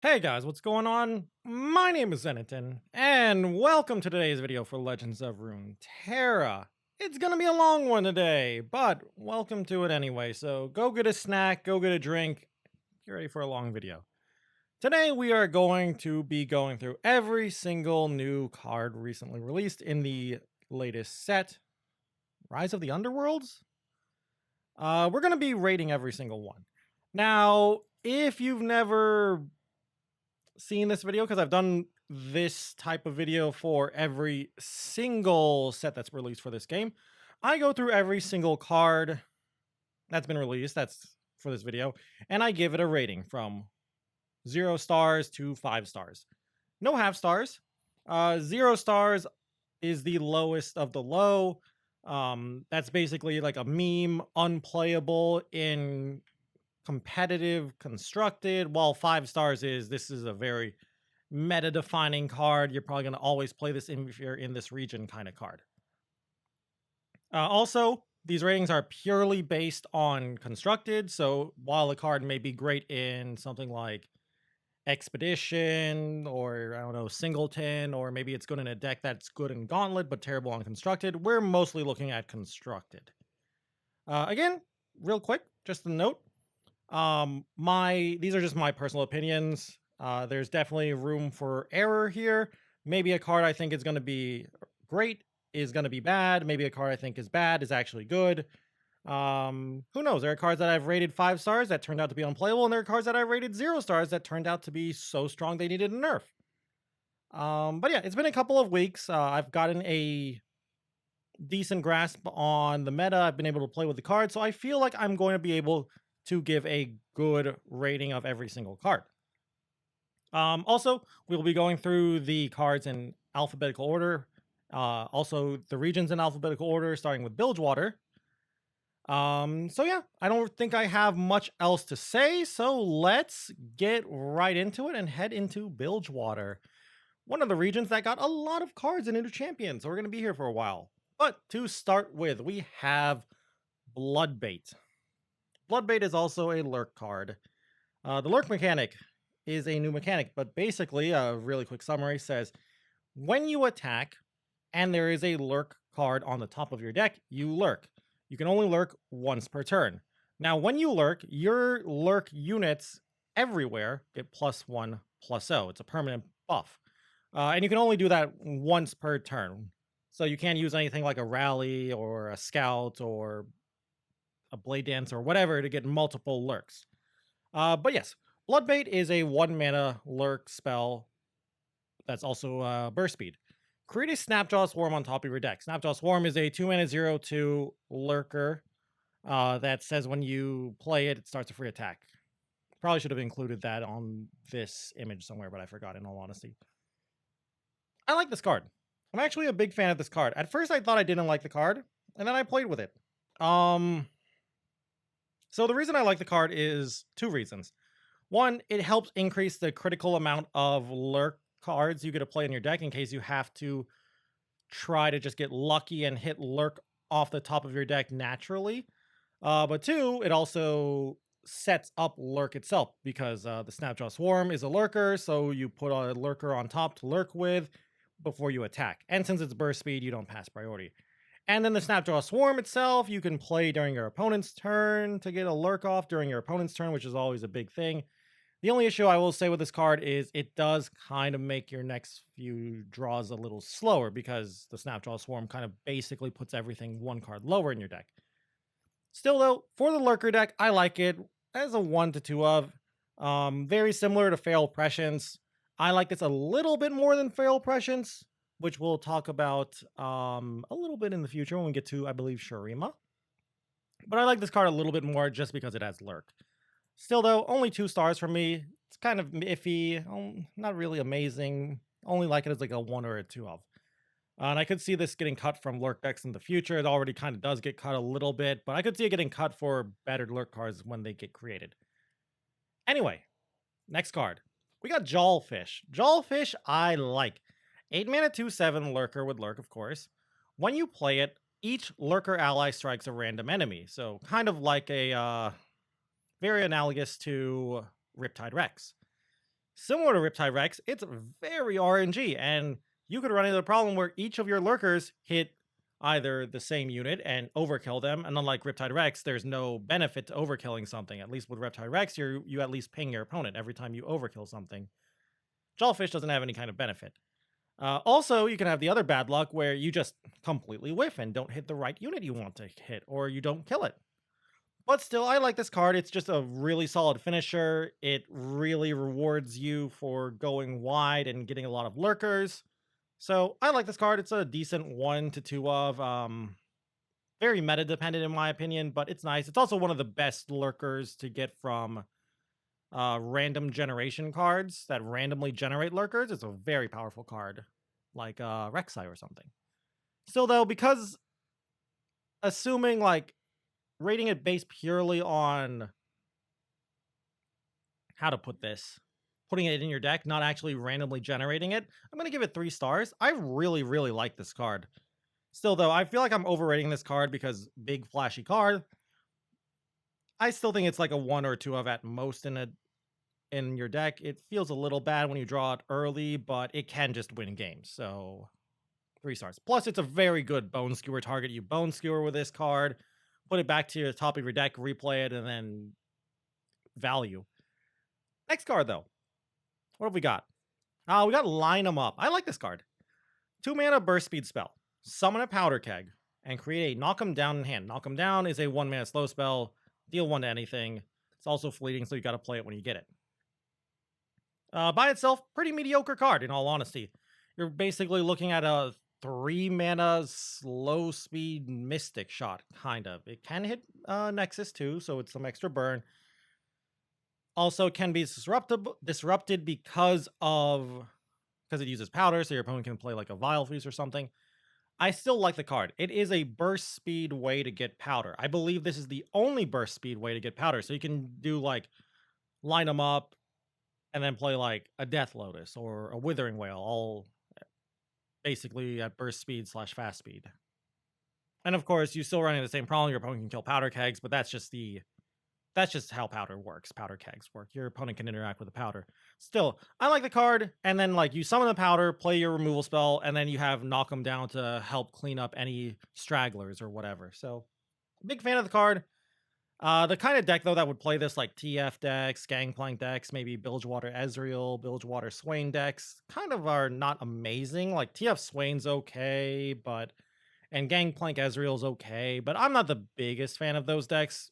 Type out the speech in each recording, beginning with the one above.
Hey guys, what's going on? My name is Zenaton, and welcome to today's video for Legends of Runeterra. It's gonna be a long one today, but welcome to it anyway, so go get a snack, go get a drink, get ready for a long video. Today we are going to be going through every single new card recently released in the latest set, Rise of the Underworlds? We're gonna be rating every single one. Now, if you've never seen this video, because I've done this type of video for every single set that's released for this game. I go through every single card that's been released that's for this video, and I give it a rating from 0 stars to 5 stars. No half stars. 0 stars is the lowest of the low. That's basically like a meme, unplayable in competitive constructed, while 5 stars is this is a very meta defining card. You're probably going to always play this if you're in this region kind of card. Also, these ratings are purely based on constructed. So while a card may be great in something like Expedition or I don't know, Singleton, or maybe it's good in a deck that's good in Gauntlet but terrible on constructed, we're mostly looking at constructed. Again, real quick, just a note. These are just my personal opinions. There's definitely room for error here. Maybe a card I think is going to be great is going to be bad. Maybe a card I think is bad is actually good. Who knows? There are cards that I've rated 5 stars that turned out to be unplayable, and there are cards that I rated 0 stars that turned out to be so strong they needed a nerf. But yeah, it's been a couple of weeks. I've gotten a decent grasp on the meta. I've been able to play with the cards, so I feel like I'm going to be able to give a good rating of every single card. Also, we'll be going through the cards in alphabetical order. Also, the regions in alphabetical order, starting with Bilgewater. So yeah, I don't think I have much else to say, so let's get right into it and head into Bilgewater. One of the regions that got a lot of cards in New Champions, so we're going to be here for a while. But to start with, we have Bloodbait. Bloodbait is also a lurk card. The lurk mechanic is a new mechanic, but basically, a really quick summary says, when you attack and there is a lurk card on the top of your deck, you lurk. You can only lurk once per turn. Now, when you lurk, your lurk units everywhere get +1/+0. It's a permanent buff. And you can only do that once per turn. So you can't use anything like a rally or a scout or a blade dance or whatever to get multiple lurks. But yes, Bloodbait is a 1 mana lurk spell that's also burst speed. Create a Snapjaw Swarm on top of your deck. Snapjaw Swarm is a 2 mana 0/2 lurker that says when you play it, it starts a free attack. Probably should have included that on this image somewhere, but I forgot in all honesty. I like this card. I'm actually a big fan of this card. At first I thought I didn't like the card, and then I played with it. So the reason I like the card is 2 reasons. One, it helps increase the critical amount of lurk cards you get to play in your deck in case you have to try to just get lucky and hit lurk off the top of your deck naturally. But 2, it also sets up lurk itself because the Snapjaw Swarm is a lurker, so you put a lurker on top to lurk with before you attack. And since it's burst speed, you don't pass priority. And then the Snapjaw Swarm itself, you can play during your opponent's turn to get a lurk off during your opponent's turn, which is always a big thing. The only issue I will say with this card is it does kind of make your next few draws a little slower because the Snapjaw Swarm kind of basically puts everything 1 card lower in your deck. Still though, for the lurker deck, I like it as a 1 to 2 of. Very similar to Feral Prescience. I like this a little bit more than Feral Prescience, which we'll talk about a little bit in the future when we get to, I believe, Shurima. But I like this card a little bit more just because it has lurk. Still, though, only 2 stars from me. It's kind of iffy, not really amazing. Only like it as like a 1 or a 2 of. And I could see this getting cut from lurk decks in the future. It already kind of does get cut a little bit, but I could see it getting cut for better lurk cards when they get created. Anyway, next card. We got Jawfish. Jawfish I like. 8 mana 2/7 lurker with lurk, of course. When you play it, each lurker ally strikes a random enemy. So kind of like a very analogous to Riptide Rex. Similar to Riptide Rex, it's very RNG, and you could run into the problem where each of your lurkers hit either the same unit and overkill them, and unlike Riptide Rex, there's no benefit to overkilling something. At least with Riptide Rex, you at least ping your opponent every time you overkill something. Jawfish doesn't have any kind of benefit. Also, you can have the other bad luck where you just completely whiff and don't hit the right unit you want to hit, or you don't kill it. But still, I like this card. It's just a really solid finisher. It really rewards you for going wide and getting a lot of lurkers. So I like this card. It's a decent 1 to 2 of. Very meta dependent in my opinion, but it's nice. It's also one of the best lurkers to get from random generation cards that randomly generate lurkers. It's a very powerful card, like Rek'Sai or something. Still though, because assuming like rating it based purely on how to put this, putting it in your deck, not actually randomly generating it, I'm going to give it 3 stars. I really, really like this card. Still, though, I feel like I'm overrating this card because big, flashy card. I still think it's like a 1 or 2 of at most in your deck. It feels a little bad when you draw it early, but it can just win games. So 3 stars. Plus, it's a very good bone skewer target. You bone skewer with this card, put it back to the top of your deck, replay it, and then value. Next card, though. What have we got? We got Line 'em Up. I like this card. 2 mana burst speed spell. Summon a powder keg and create a knock 'em down in hand. Knock 'em down is a 1 mana slow spell. Deal 1 to anything. It's also fleeting, so you got to play it when you get it. By itself, pretty mediocre card, in all honesty. You're basically looking at a 3 mana slow speed mystic shot, kind of. It can hit Nexus too, so it's some extra burn. Also, it can be disrupted because it uses powder, so your opponent can play like a Vile Feast or something. I still like the card. It is a burst speed way to get powder. I believe this is the only burst speed way to get powder. So you can do like Line them up and then play like a Death Lotus or a Withering Wail, all basically at burst speed / fast speed. And of course, you still run into the same problem. Your opponent can kill powder kegs, but that's just how powder works. Powder kegs work. Your opponent can interact with the powder. Still, I like the card, and then like you summon the powder, play your removal spell, and then you have knock them down to help clean up any stragglers or whatever. So, big fan of the card. The kind of deck though that would play this like TF decks, Gangplank decks, maybe Bilgewater Ezreal, Bilgewater Swain decks, kind of are not amazing. Like TF Swain's okay, and Gangplank Ezreal's okay, but I'm not the biggest fan of those decks.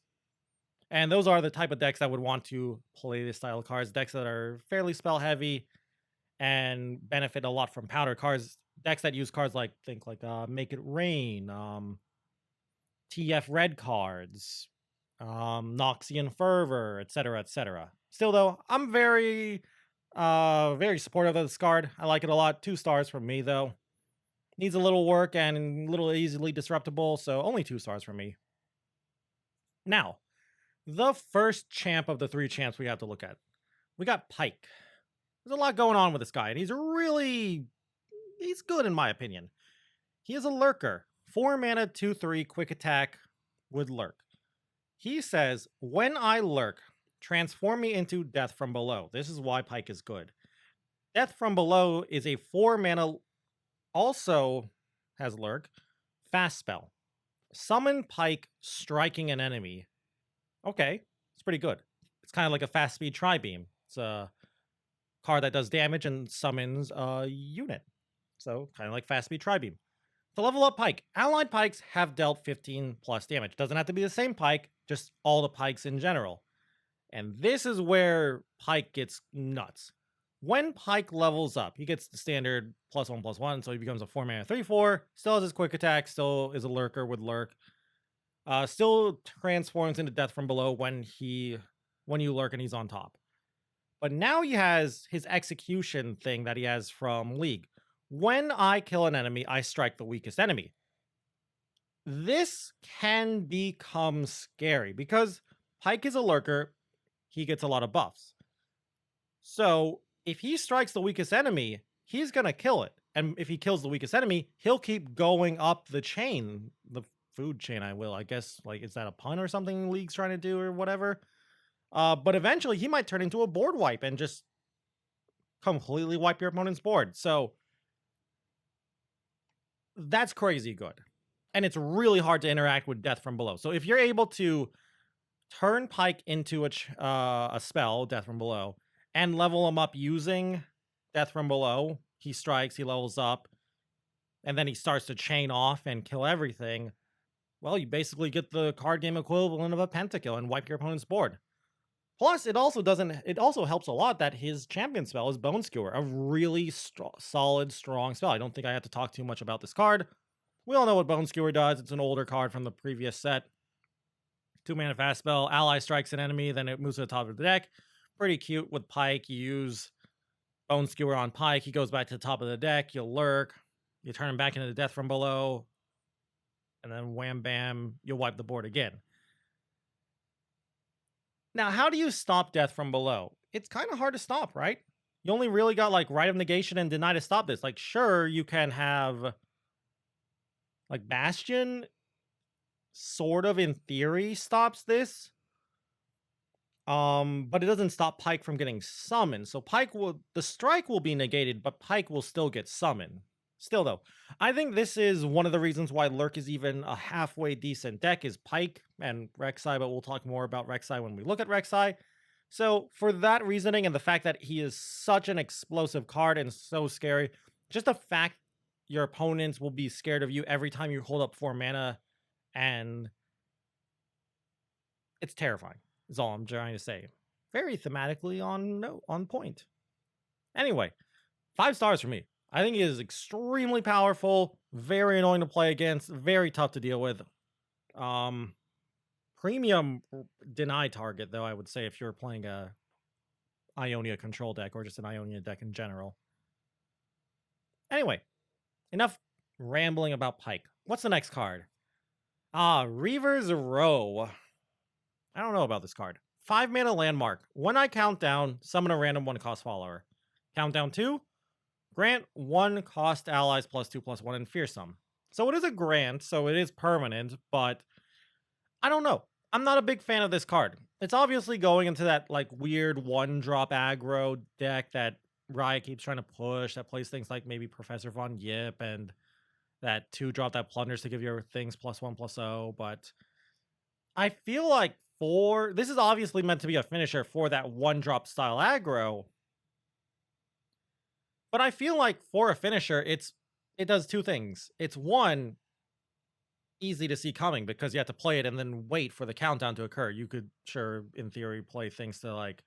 And those are the type of decks that would want to play this style of cards. Decks that are fairly spell heavy and benefit a lot from powder cards. Decks that use cards like, Make It Rain, TF Red cards, Noxian Fervor, etc., etc. Still, though, I'm very supportive of this card. I like it a lot. 2 stars from me, though. Needs a little work and a little easily disruptible, so only 2 stars from me. Now, the first champ of the 3 champs we have to look at. We got Pyke. There's a lot going on with this guy, and he's good in my opinion. He is a lurker. 4 mana, 2/3, quick attack with lurk. He says, when I lurk, transform me into Death from Below. This is why Pyke is good. Death from Below is a 4 mana, also has lurk, fast spell. Summon Pyke, striking an enemy. Okay, it's pretty good. It's kind of like a fast speed Tri-Beam. It's a card that does damage and summons a unit. So, kind of like fast speed Tri-Beam. To level up Pyke, allied Pykes have dealt 15 plus damage. Doesn't have to be the same Pyke, just all the Pykes in general. And this is where Pyke gets nuts. When Pyke levels up, he gets the standard +1/+1, so he becomes a 4 mana 3/4. Still has his quick attack, still is a lurker with lurk. Still transforms into Death from Below when you lurk and he's on top. But now he has his execution thing that he has from League. When I kill an enemy, I strike the weakest enemy. This can become scary because Pyke is a lurker. He gets a lot of buffs. So if he strikes the weakest enemy, he's going to kill it. And if he kills the weakest enemy, he'll keep going up the chain, the food chain, I guess. Like, is that a pun or something League's trying to do or whatever? But eventually he might turn into a board wipe and just completely wipe your opponent's board. So that's crazy good. And it's really hard to interact with Death from Below. So if you're able to turn Pike into a spell, Death from Below, and level him up using Death from Below, he strikes, he levels up, and then he starts to chain off and kill everything. Well, you basically get the card game equivalent of a pentakill and wipe your opponent's board. Plus, it also helps a lot that his champion spell is Bone Skewer, a really solid, strong spell. I don't think I have to talk too much about this card. We all know what Bone Skewer does. It's an older card from the previous set. 2-mana fast spell, ally strikes an enemy, then it moves to the top of the deck. Pretty cute with Pike. You use Bone Skewer on Pike, he goes back to the top of the deck, you'll lurk, you turn him back into Death from Below, and then wham bam, you'll wipe the board again. Now, how do you stop Death from Below? It's kind of hard to stop, right? You only really got like Rite of Negation and Deny to stop this. Like, sure, you can have like Bastion sort of in theory stops this. But it doesn't stop Pike from getting summoned. So the strike will be negated, but Pike will still get summoned. Still though, I think this is one of the reasons why Lurk is even a halfway decent deck is Pike and Rek'Sai, but we'll talk more about Rek'Sai when we look at Rek'Sai. So for that reasoning and the fact that he is such an explosive card and so scary, just the fact your opponents will be scared of you every time you hold up 4 mana, and it's terrifying, is all I'm trying to say. Very thematically on point. Anyway, 5 stars for me. I think he is extremely powerful, very annoying to play against, very tough to deal with. Premium deny target, though, I would say, if you're playing a Ionia control deck or just an Ionia deck in general. Anyway, enough rambling about Pike. What's the next card? Reaver's Row. I don't know about this card. 5 mana landmark. When I count down, summon a random 1-cost follower. Countdown 2, grant 1-cost allies +2/+1 and fearsome. So it is a grant, so it is permanent, but I don't know. I'm not a big fan of this card. It's obviously going into that like weird 1-drop aggro deck that Riot keeps trying to push, that plays things like maybe Professor Von Yip and that 2-drop that plunders to give your things +1/+0, but I feel like this is obviously meant to be a finisher for that 1-drop style aggro. But I feel like for a finisher, it does 2 things. It's 1, easy to see coming because you have to play it and then wait for the countdown to occur. You could, sure, in theory, play things to like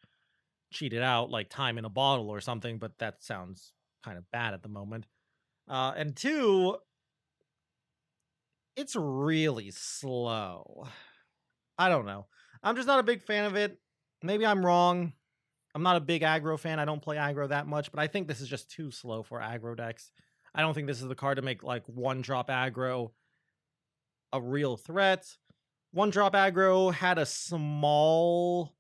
cheat it out, like time in a bottle or something, but that sounds kind of bad at the moment. And 2, it's really slow. I don't know. I'm just not a big fan of it. Maybe I'm wrong. I'm not a big aggro fan. I don't play aggro that much, but I think this is just too slow for aggro decks. I don't think this is the card to make like 1-drop aggro a real threat. 1-drop aggro had a small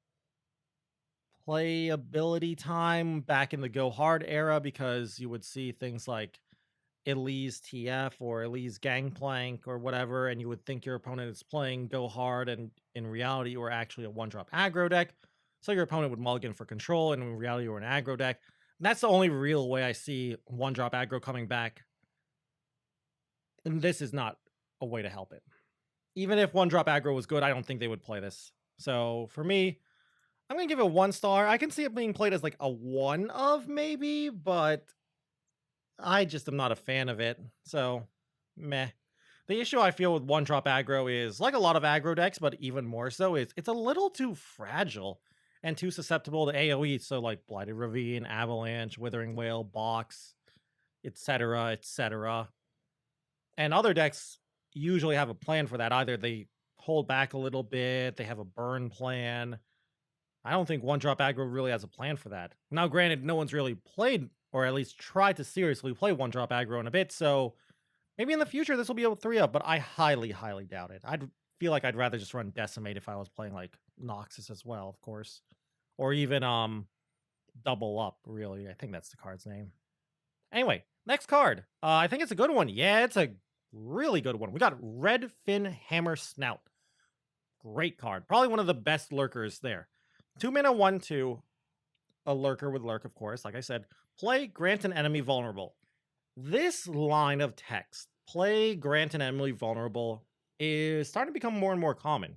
playability time back in the Go Hard era because you would see things like Elise TF or Elise Gangplank or whatever, and you would think your opponent is playing Go Hard, and in reality, you were actually a 1-drop aggro deck. So your opponent would mulligan for control, and in reality, you were an aggro deck. And that's the only real way I see 1-drop aggro coming back. And this is not a way to help it. Even if 1-drop aggro was good, I don't think they would play this. So for me, I'm going to give it 1 star. I can see it being played as like a 1 of maybe, but I just am not a fan of it. So, meh. The issue I feel with 1-drop aggro is, like a lot of aggro decks, but even more so, is it's a little too fragile and too susceptible to AoE. So like Blighted Ravine, Avalanche, Withering Wail, Box, etc., etc. And other decks usually have a plan for that. Either they hold back a little bit, they have a burn plan. I don't think 1-drop aggro really has a plan for that. Now, granted, no one's really played, or at least tried to seriously play 1-drop aggro in a bit, so maybe in the future this will be a 3-up, but I highly, highly doubt it. I'd feel like I'd rather just run Decimate if I was playing like Noxus as well, of course. Or even Double Up, really. I think that's the card's name. Anyway, next card. I think it's a good one. Yeah, it's a really good one. We got Red Fin Hammer Snout. Great card. Probably one of the best lurkers there. 2 mana, 1/2. a lurker with lurk, of course, like I said, play grant an enemy vulnerable. This line of text, play grant an enemy vulnerable, is starting to become more and more common.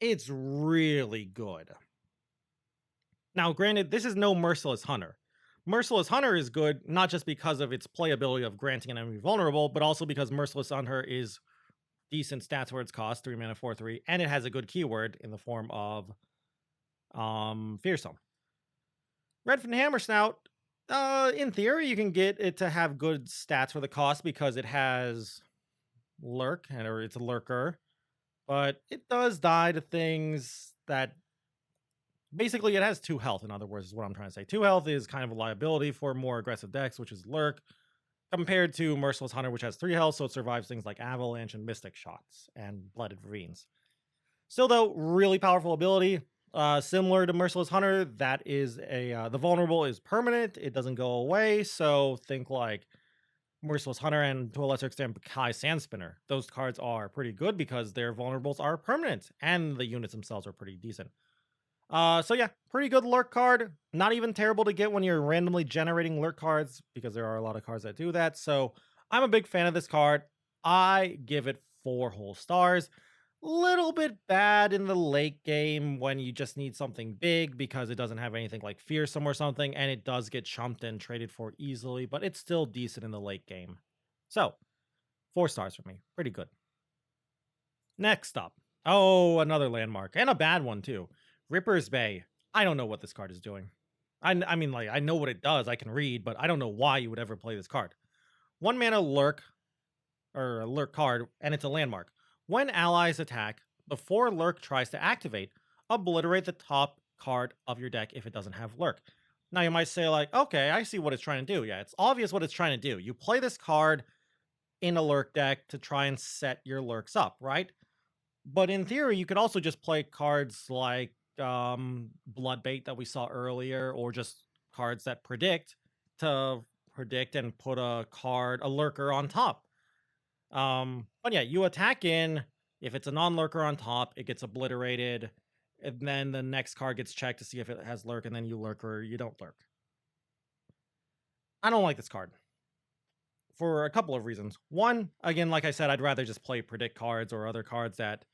It's really good. Now, granted, this is no Merciless Hunter. Merciless Hunter is good not just because of its playability of granting an enemy vulnerable, but also because Merciless Hunter is decent stats for its cost, 3 mana, 4/3, and it has a good keyword in the form of Fearsome. Redfin Hammer Snout, in theory, you can get it to have good stats for the cost because it has lurk, or it's a lurker, but it does die to things that basically it has 2 health, in other words, is what I'm trying to say. 2 health is kind of a liability for more aggressive decks, which is lurk, compared to Merciless Hunter, which has 3 health, so it survives things like Avalanche and Mystic Shots and Blooded Ravines. Still, though, really powerful ability. Similar to Merciless Hunter, that is the vulnerable is permanent. It doesn't go away. So think like Merciless Hunter and to a lesser extent Kai Sandspinner. Those cards are pretty good because their vulnerables are permanent and the units themselves are pretty decent. So yeah, pretty good lurk card. Not even terrible to get when you're randomly generating lurk cards because there are a lot of cards that do that. So I'm a big fan of this card. I give it 4 whole stars. Little bit bad in the late game when you just need something big because it doesn't have anything like Fearsome or something, and it does get chumped and traded for easily, but it's still decent in the late game. So, 4 stars for me. Pretty good. Next up. Oh, another landmark, and a bad one too. Ripper's Bay. I don't know what this card is doing. I mean, like, I know what it does. I can read, but I don't know why you would ever play this card. 1 mana lurk, or a lurk card, and it's a landmark. When allies attack, before lurk tries to activate, obliterate the top card of your deck if it doesn't have lurk. Now you might say like, okay, I see what it's trying to do. Yeah, it's obvious what it's trying to do. You play this card in a lurk deck to try and set your lurks up, right? But in theory, you could also just play cards like Bloodbait that we saw earlier, or just cards that predict to predict and put a lurker on top. But yeah, you attack in. If it's a non-lurker on top, it gets obliterated. And then the next card gets checked to see if it has lurk, and then you lurk or you don't lurk. I don't like this card for a couple of reasons. One, again, like I said, I'd rather just play predict cards or other cards that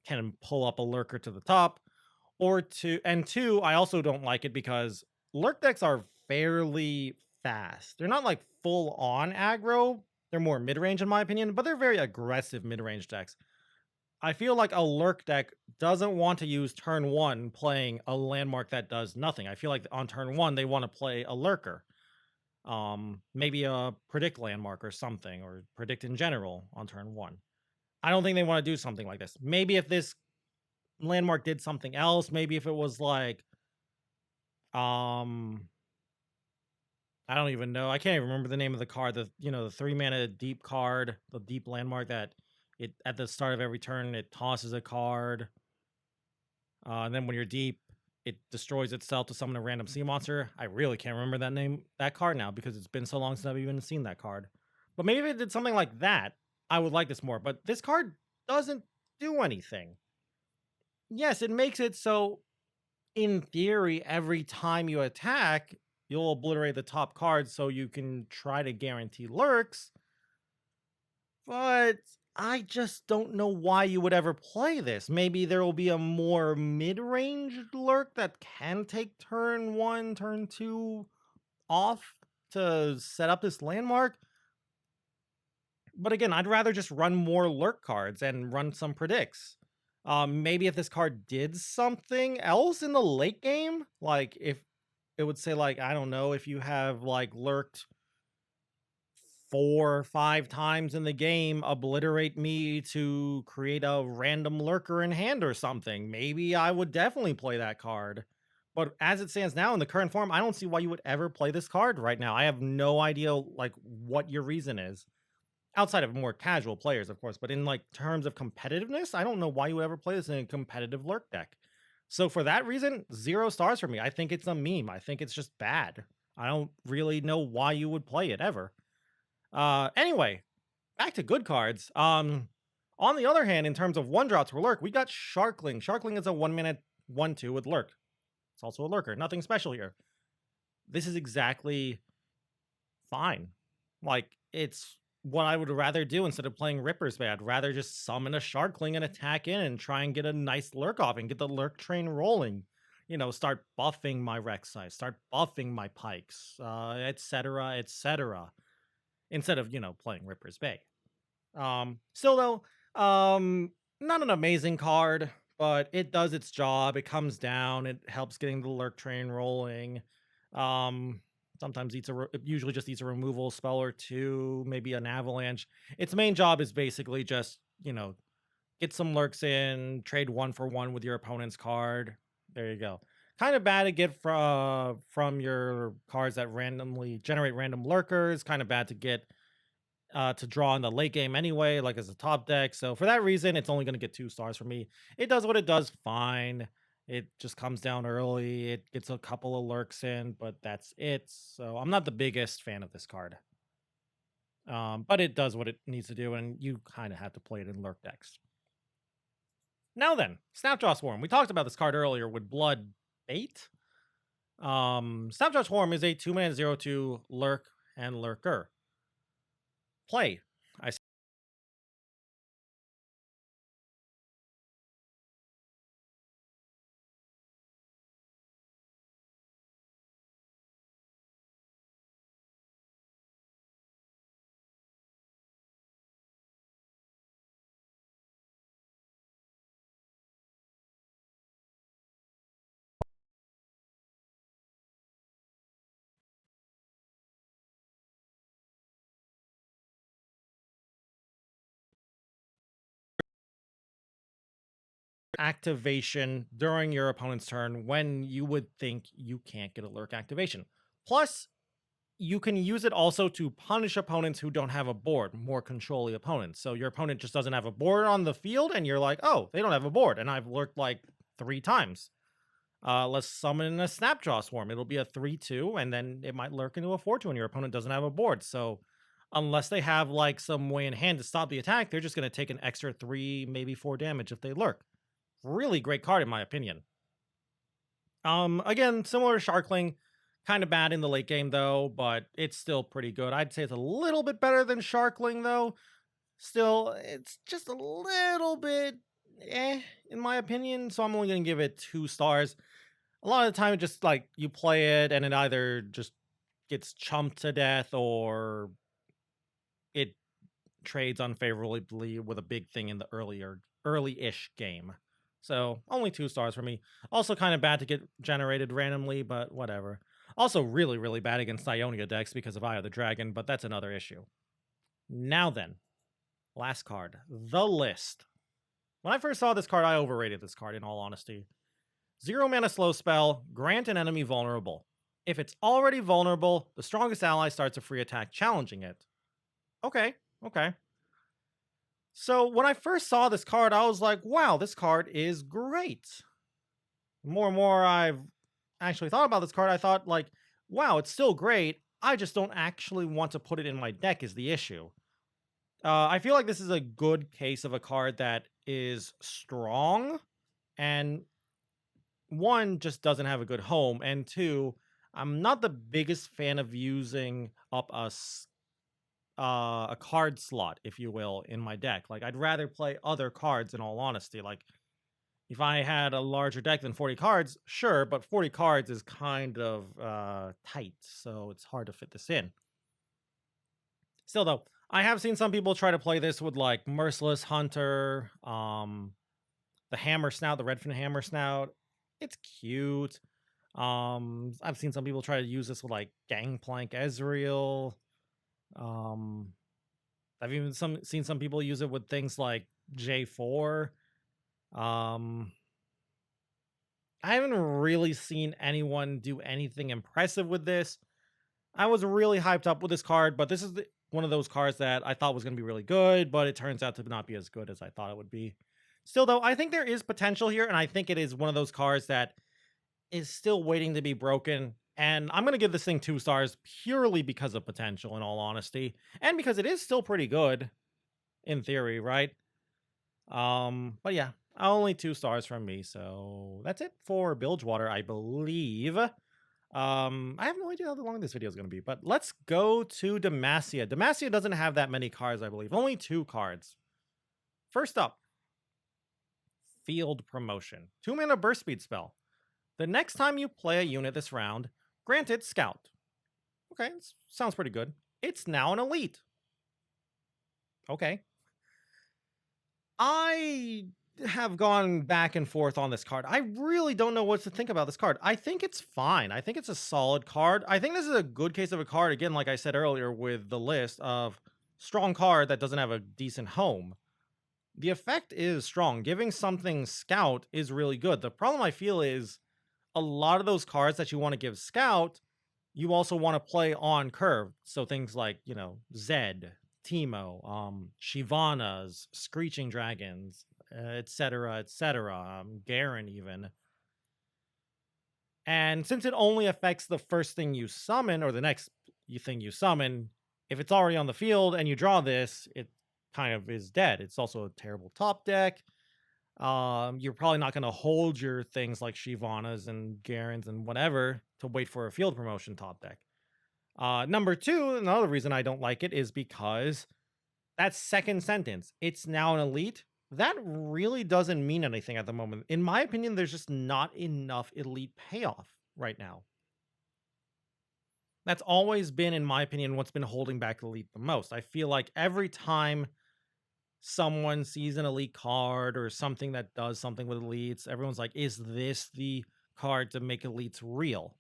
can pull up a lurker to the top. Or two, I also don't like it because lurk decks are fairly fast. They're not like full on aggro. They're more mid-range in my opinion, but they're very aggressive mid-range decks. I feel like a lurk deck doesn't want to use turn 1 playing a landmark that does nothing. I feel like on turn 1 they want to play a lurker. Maybe a predict landmark or something, or predict in general on turn 1. I don't think they want to do something like this. Maybe if this landmark did something else, maybe if it was like I don't even know. I can't even remember the name of the card. The 3 mana deep card, the deep landmark that it at the start of every turn it tosses a card. And then when you're deep, it destroys itself to summon a random sea monster. I really can't remember that card now because it's been so long since I've even seen that card. But maybe if it did something like that, I would like this more. But this card doesn't do anything. Yes, it makes it so in theory, every time you attack, you'll obliterate the top card so you can try to guarantee lurks. But I just don't know why you would ever play this. Maybe there will be a more mid-range lurk that can take turn 1, turn 2 off to set up this landmark. But again, I'd rather just run more lurk cards and run some predicts. Maybe if this card did something else in the late game, like if it would say like, I don't know, if you have like lurked 4 or 5 times in the game, obliterate me to create a random lurker in hand or something. Maybe I would definitely play that card. But as it stands now in the current form, I don't see why you would ever play this card right now. I have no idea like what your reason is. Outside of more casual players, of course, but in like terms of competitiveness, I don't know why you would ever play this in a competitive lurk deck. So for that reason, 0 stars for me. I think it's a meme. I think it's just bad. I don't really know why you would play it ever. Anyway, back to good cards. On the other hand, in terms of 1-drops for lurk, we got Sharkling. Sharkling is a 1 mana 1/2 with lurk. It's also a lurker. Nothing special here. This is exactly fine. Like, it's what I would rather do instead of playing Ripper's Bay. I'd rather just summon a Sharkling and attack in and try and get a nice lurk off and get the lurk train rolling. You know, start buffing my Rek'Sai, start buffing my Pikes, etc., etc. Instead of, playing Ripper's Bay. Still though, not an amazing card, but it does its job. It comes down, it helps getting the lurk train rolling. Um, Sometimes it usually just eats a removal spell or two, maybe an avalanche. Its main job is basically just, get some lurks in, trade 1-for-1 with your opponent's card. There you go. Kind of bad to get from your cards that randomly generate random lurkers. Kind of bad to get to draw in the late game anyway, like as a top deck. So for that reason, it's only going to get 2 stars for me. It does what it does fine. It just comes down early. It gets a couple of lurks in, but that's it. So I'm not the biggest fan of this card. But it does what it needs to do, and you kind of have to play it in lurk decks. Now then, Snapjaw Swarm. We talked about this card earlier with Blood Bait. Snapjaw Swarm is a 2-mana 0/2 lurk and lurker. Play. Activation during your opponent's turn when you would think you can't get a lurk activation. Plus, you can use it also to punish opponents who don't have a board, more controlly opponents. So your opponent just doesn't have a board on the field, and you're like, oh, they don't have a board, and I've lurked like 3 times. Let's summon a Snapjaw Swarm. It'll be a 3/2, and then it might lurk into a 4/2, and your opponent doesn't have a board. So unless they have like some way in hand to stop the attack, they're just going to take an extra 3, maybe 4 damage if they lurk. Really great card in my opinion. Again, similar to Sharkling, kind of bad in the late game though, but it's still pretty good. I'd say it's a little bit better than Sharkling though. Still, it's just a little bit in my opinion, so I'm only going to give it 2 stars. A lot of the time it just like you play it and it either just gets chumped to death or it trades unfavorably with a big thing in the early-ish game. So only 2 stars for me. Also kind of bad to get generated randomly, but whatever. Also really, really bad against Ionia decks because of Eye of the Dragon, but that's another issue. Now then, last card, The List. When I first saw this card, I overrated this card in all honesty. 0 mana slow spell, grant an enemy vulnerable. If it's already vulnerable, the strongest ally starts a free attack challenging it. Okay. So when I first saw this card, I was like, wow, this card is great. The more and more I've actually thought about this card, I thought like, wow, it's still great. I just don't actually want to put it in my deck is the issue. I feel like this is a good case of a card that is strong and 1, just doesn't have a good home, and 2, I'm not the biggest fan of using up a card slot, if you will, in my deck. Like, I'd rather play other cards in all honesty. Like, if I had a larger deck than 40 cards, sure, but 40 cards is kind of tight, so it's hard to fit this in. Still, though, I have seen some people try to play this with, like, Merciless Hunter, the Hammer Snout, the Redfin Hammer Snout. It's cute. I've seen some people try to use this with, like, Gangplank Ezreal. I've even seen some people use it with things like J4. I haven't really seen anyone do anything impressive with this. I was really hyped up with this card, but this is one of those cards that I thought was going to be really good, but it turns out to not be as good as I thought it would be. Still, though, I think there is potential here, and I think it is one of those cards that is still waiting to be broken. And I'm going to give this thing 2 stars purely because of potential, in all honesty. And because it is still pretty good, in theory, right? But yeah, Only 2 stars from me, so that's it for Bilgewater, I believe. I have no idea how long this video is going to be, but let's go to Demacia. Demacia doesn't have that many cards, I believe. Only 2 cards. First up, Field Promotion. 2-mana burst speed spell. The next time you play a unit this round, grant it Scout. Okay, sounds pretty good. It's now an elite. Okay. I have gone back and forth on this card. I really don't know what to think about this card. I think it's fine. I think it's a solid card. I think this is a good case of a card, again, like I said earlier with the list of strong card that doesn't have a decent home. The effect is strong. Giving something Scout is really good. The problem I feel is a lot of those cards that you want to give Scout, you also want to play on curve. So things like, Zed, Teemo, Shyvanas, Screeching Dragons, etc., etc., Garen even. And since it only affects the first thing you summon, or the next thing you summon, if it's already on the field and you draw this, it kind of is dead. It's also a terrible top deck. You're probably not going to hold your things like Shyvanas and Garens and whatever to wait for a field promotion top deck. Number 2, another reason I don't like it is because that second sentence, it's now an elite, that really doesn't mean anything at the moment. In my opinion, there's just not enough elite payoff right now. That's always been, in my opinion, what's been holding back elite the most. I feel like every time someone sees an elite card or something that does something with elites, everyone's like, is this the card to make elites real?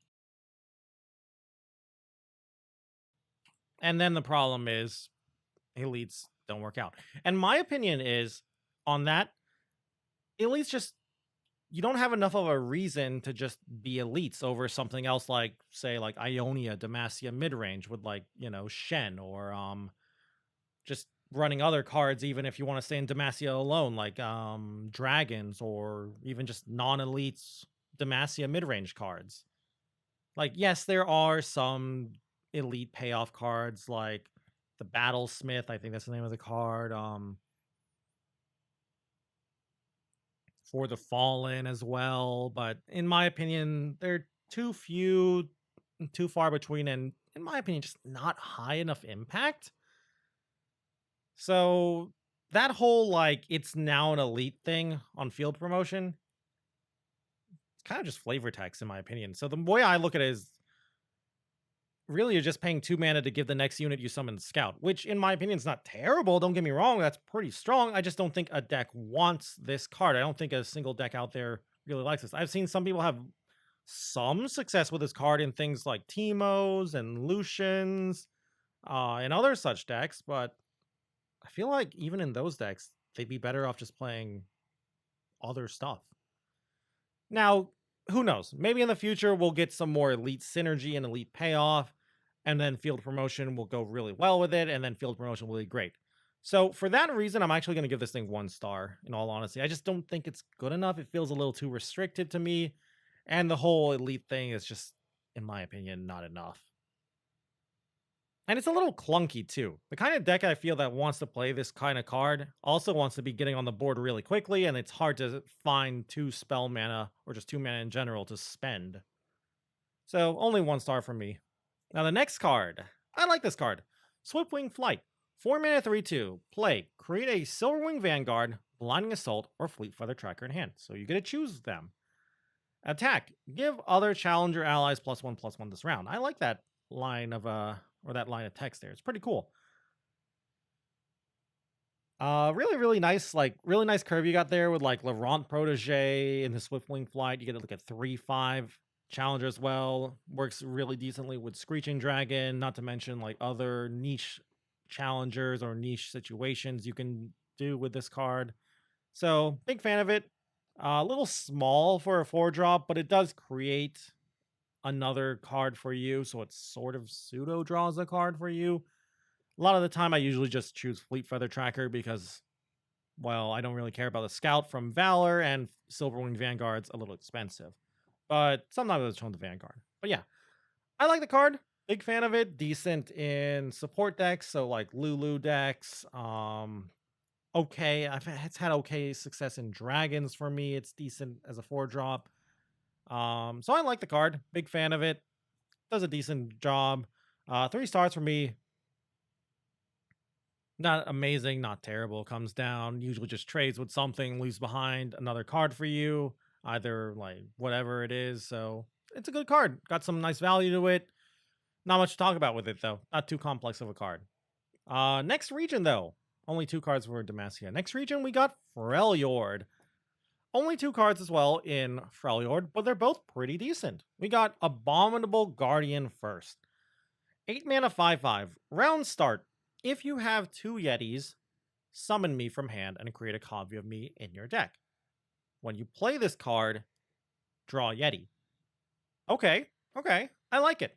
And then the problem is elites don't work out. And my opinion is on that, elites just, you don't have enough of a reason to just be elites over something else like, say, like Ionia, Demacia midrange with like, Shen, or just running other cards, even if you want to stay in Demacia alone, like dragons, or even just non-elites Demacia midrange cards. Like, yes, there are some elite payoff cards like the Battlesmith, I think that's the name of the card. For the Fallen as well, but in my opinion, they're too few, too far between, and in my opinion, just not high enough impact. So that whole like it's now an elite thing on field promotion, it's kind of just flavor text in my opinion. So the way I look at it is really you're just paying 2 mana to give the next unit you summon Scout, which in my opinion is not terrible. Don't get me wrong, that's pretty strong. I just don't think a deck wants this card. I don't think a single deck out there really likes this. I've seen some people have some success with this card in things like Teemos and Lucians and other such decks, but I feel like even in those decks, they'd be better off just playing other stuff. Now, who knows? Maybe in the future we'll get some more elite synergy and elite payoff, and then field promotion will go really well with it, and then field promotion will be great. So for that reason, I'm actually going to give this thing 1 star, in all honesty. I just don't think it's good enough. It feels a little too restricted to me, and the whole elite thing is just, in my opinion, not enough. And it's a little clunky too. The kind of deck I feel that wants to play this kind of card also wants to be getting on the board really quickly, and it's hard to find 2 spell mana, or just 2 mana in general, to spend. So only 1 star from me. Now the next card. I like this card. Swiftwing Flight. 4 mana 3/2. Play. Create a Silverwing Vanguard, Blinding Assault, or Fleet Feather Tracker in hand. So you get to choose them. Attack. Give other challenger allies +1/+1 this round. I like that line of or that line of text there. It's pretty cool. Really, really nice, like really nice curve you got there with like Laurent Protege in the Swiftwing Flight. You get like a 3/5 challenger as well. Works really decently with Screeching Dragon, not to mention like other niche challengers or niche situations you can do with this card. So big fan of it. A little small for a 4-drop, but it does create another card for you, so it sort of pseudo draws a card for you. A lot of the time I usually just choose Fleet Feather Tracker because, well, I don't really care about the Scout from Valor, and Silverwing Vanguard's a little expensive. But sometimes I just choose the Vanguard. But yeah, I like the card. Big fan of it. Decent in support decks, so like Lulu decks. okay. It's had okay success in dragons for me. It's decent as a 4-drop. So I like the card. Big fan of it. Does a decent job. 3 stars for me. Not amazing, not terrible. Comes down, usually just trades with something, leaves behind another card for you, either like whatever it is. So it's a good card. Got some nice value to it. Not much to talk about with it though. Not too complex of a card. Next region though. Only 2 cards for Demacia. Next region we got Freljord. Only 2 cards as well in Freljord, but they're both pretty decent. We got Abominable Guardian first. 8 mana 5/5. Round start. If you have 2 Yetis, summon me from hand and create a copy of me in your deck. When you play this card, draw a Yeti. Okay, okay, I like it.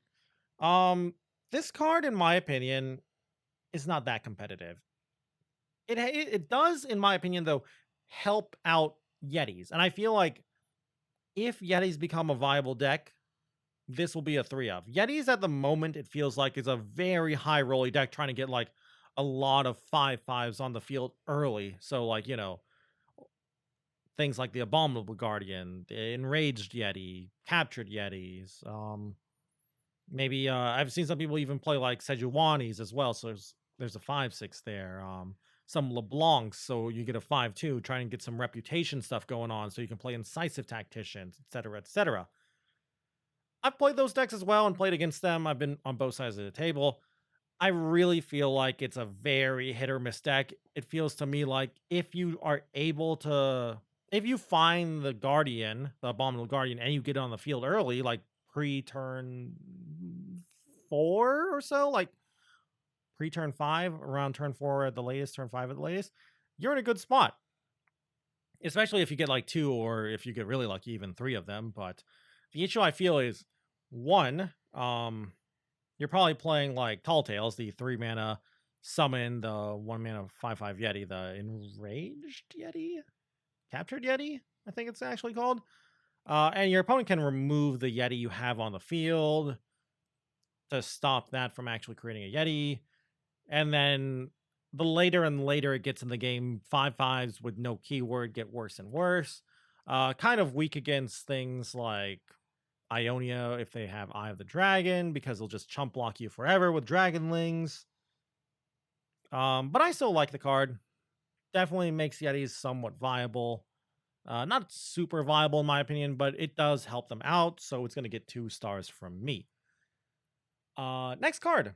This card, in my opinion, is not that competitive. It does, in my opinion, though, help out Yetis, and I feel like if Yetis become a viable deck, this will be a 3 of. Yetis at the moment, it feels like, is a very high rolly deck trying to get like a lot of 5/5s on the field early. So, like, you know, things like the Abominable Guardian, the Enraged Yeti, Captured Yetis. Maybe I've seen some people even play like Sejuani's as well. So there's a 5/6 there. Some LeBlancs, so you get a 5/2, trying to get some reputation stuff going on, so you can play Incisive Tacticians, etc., etc. I've played those decks as well and played against them. I've been on both sides of the table. I really feel like it's a very hit or miss deck. It feels to me like if you are able to, if you find the Guardian, the Abominable Guardian, and you get it on the field early, like pre-turn 4 or so, like pre-turn 5, around turn 4 at the latest, turn 5 at the latest, you're in a good spot. Especially if you get like 2, or if you get really lucky, even 3 of them. But the issue I feel is, one, you're probably playing like Tall Tales, the 3 mana summon, the 1 mana 5/5 Yeti, the Enraged Yeti, Captured Yeti, I think it's actually called. And your opponent can remove the Yeti you have on the field to stop that from actually creating a Yeti. And then the later and later it gets in the game, 5/5s with no keyword get worse and worse. Kind of weak against things like Ionia if they have Eye of the Dragon, because they'll just chump block you forever with Dragonlings. But I still like the card. Definitely makes Yetis somewhat viable. Not super viable in my opinion, but it does help them out, so it's going to get 2 stars from me. Next card.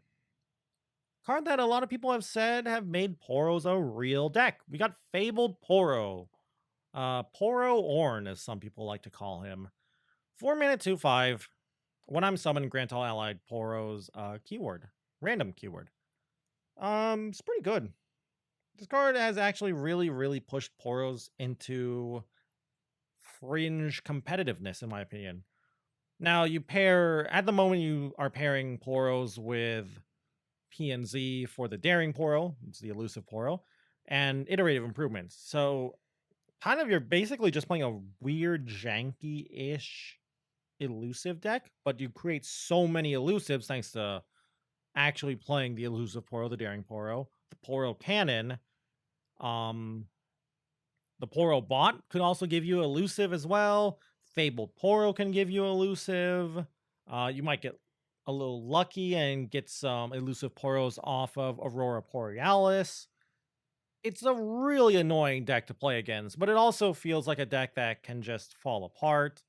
Card that a lot of people have said have made Poros a real deck. We got Fabled Poro. Poro Orn, as some people like to call him. 4 mana 2/5. When I'm summoned, grant all allied Poros keyword. Random keyword. It's pretty good. This card has actually really pushed Poros into fringe competitiveness, in my opinion. Now, you pair, at the moment, you are pairing Poros with PNZ for the Daring Poro, it's the elusive Poro, and iterative improvements. So, kind of, you're basically just playing a weird, janky-ish elusive deck, but you create so many elusives thanks to actually playing the elusive Poro, the Daring Poro, the Poro Cannon. The Poro Bot could also give you elusive as well. Fabled Poro can give you elusive. You might get a little lucky and get some elusive Poros off of Aurora Borealis. It's a really annoying deck to play against, but it also feels like a deck that can just fall apart.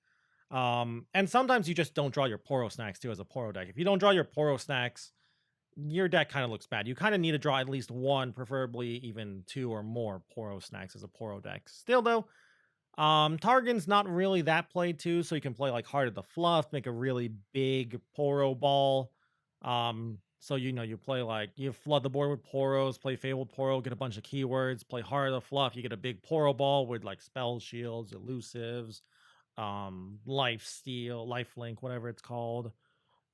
And sometimes you just don't draw your Poro Snacks too as a Poro deck. If you don't draw your Poro Snacks, your deck kind of looks bad. You kind of need to draw at least 1, preferably even 2 or more Poro Snacks as a Poro deck. Still though, Targon's not really that played too, so you can play like Heart of the Fluff, make a really big Poro ball. So you know, you play like, you flood the board with Poros, play Fabled Poro, get a bunch of keywords, play Heart of the Fluff, you get a big Poro ball with like spell shields, elusives, life steal, life link, whatever it's called,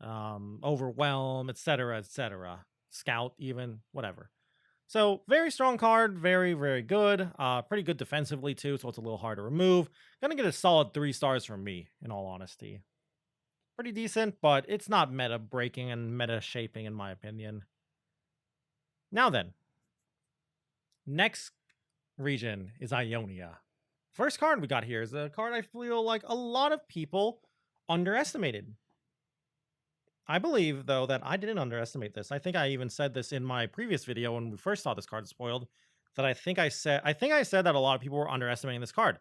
overwhelm, etc., etc., scout, even, whatever. So very strong card, very good. Pretty good defensively too, so it's a little hard to remove. Gonna get a solid 3 stars from me, in all honesty. Pretty decent, but it's not meta breaking and meta shaping in my opinion. Now then, next region is Ionia. First card we got here is a card I feel like a lot of people underestimated. I believe, though, that I didn't underestimate this. I think I even said this in my previous video when we first saw this card spoiled, that I said that a lot of people were underestimating this card.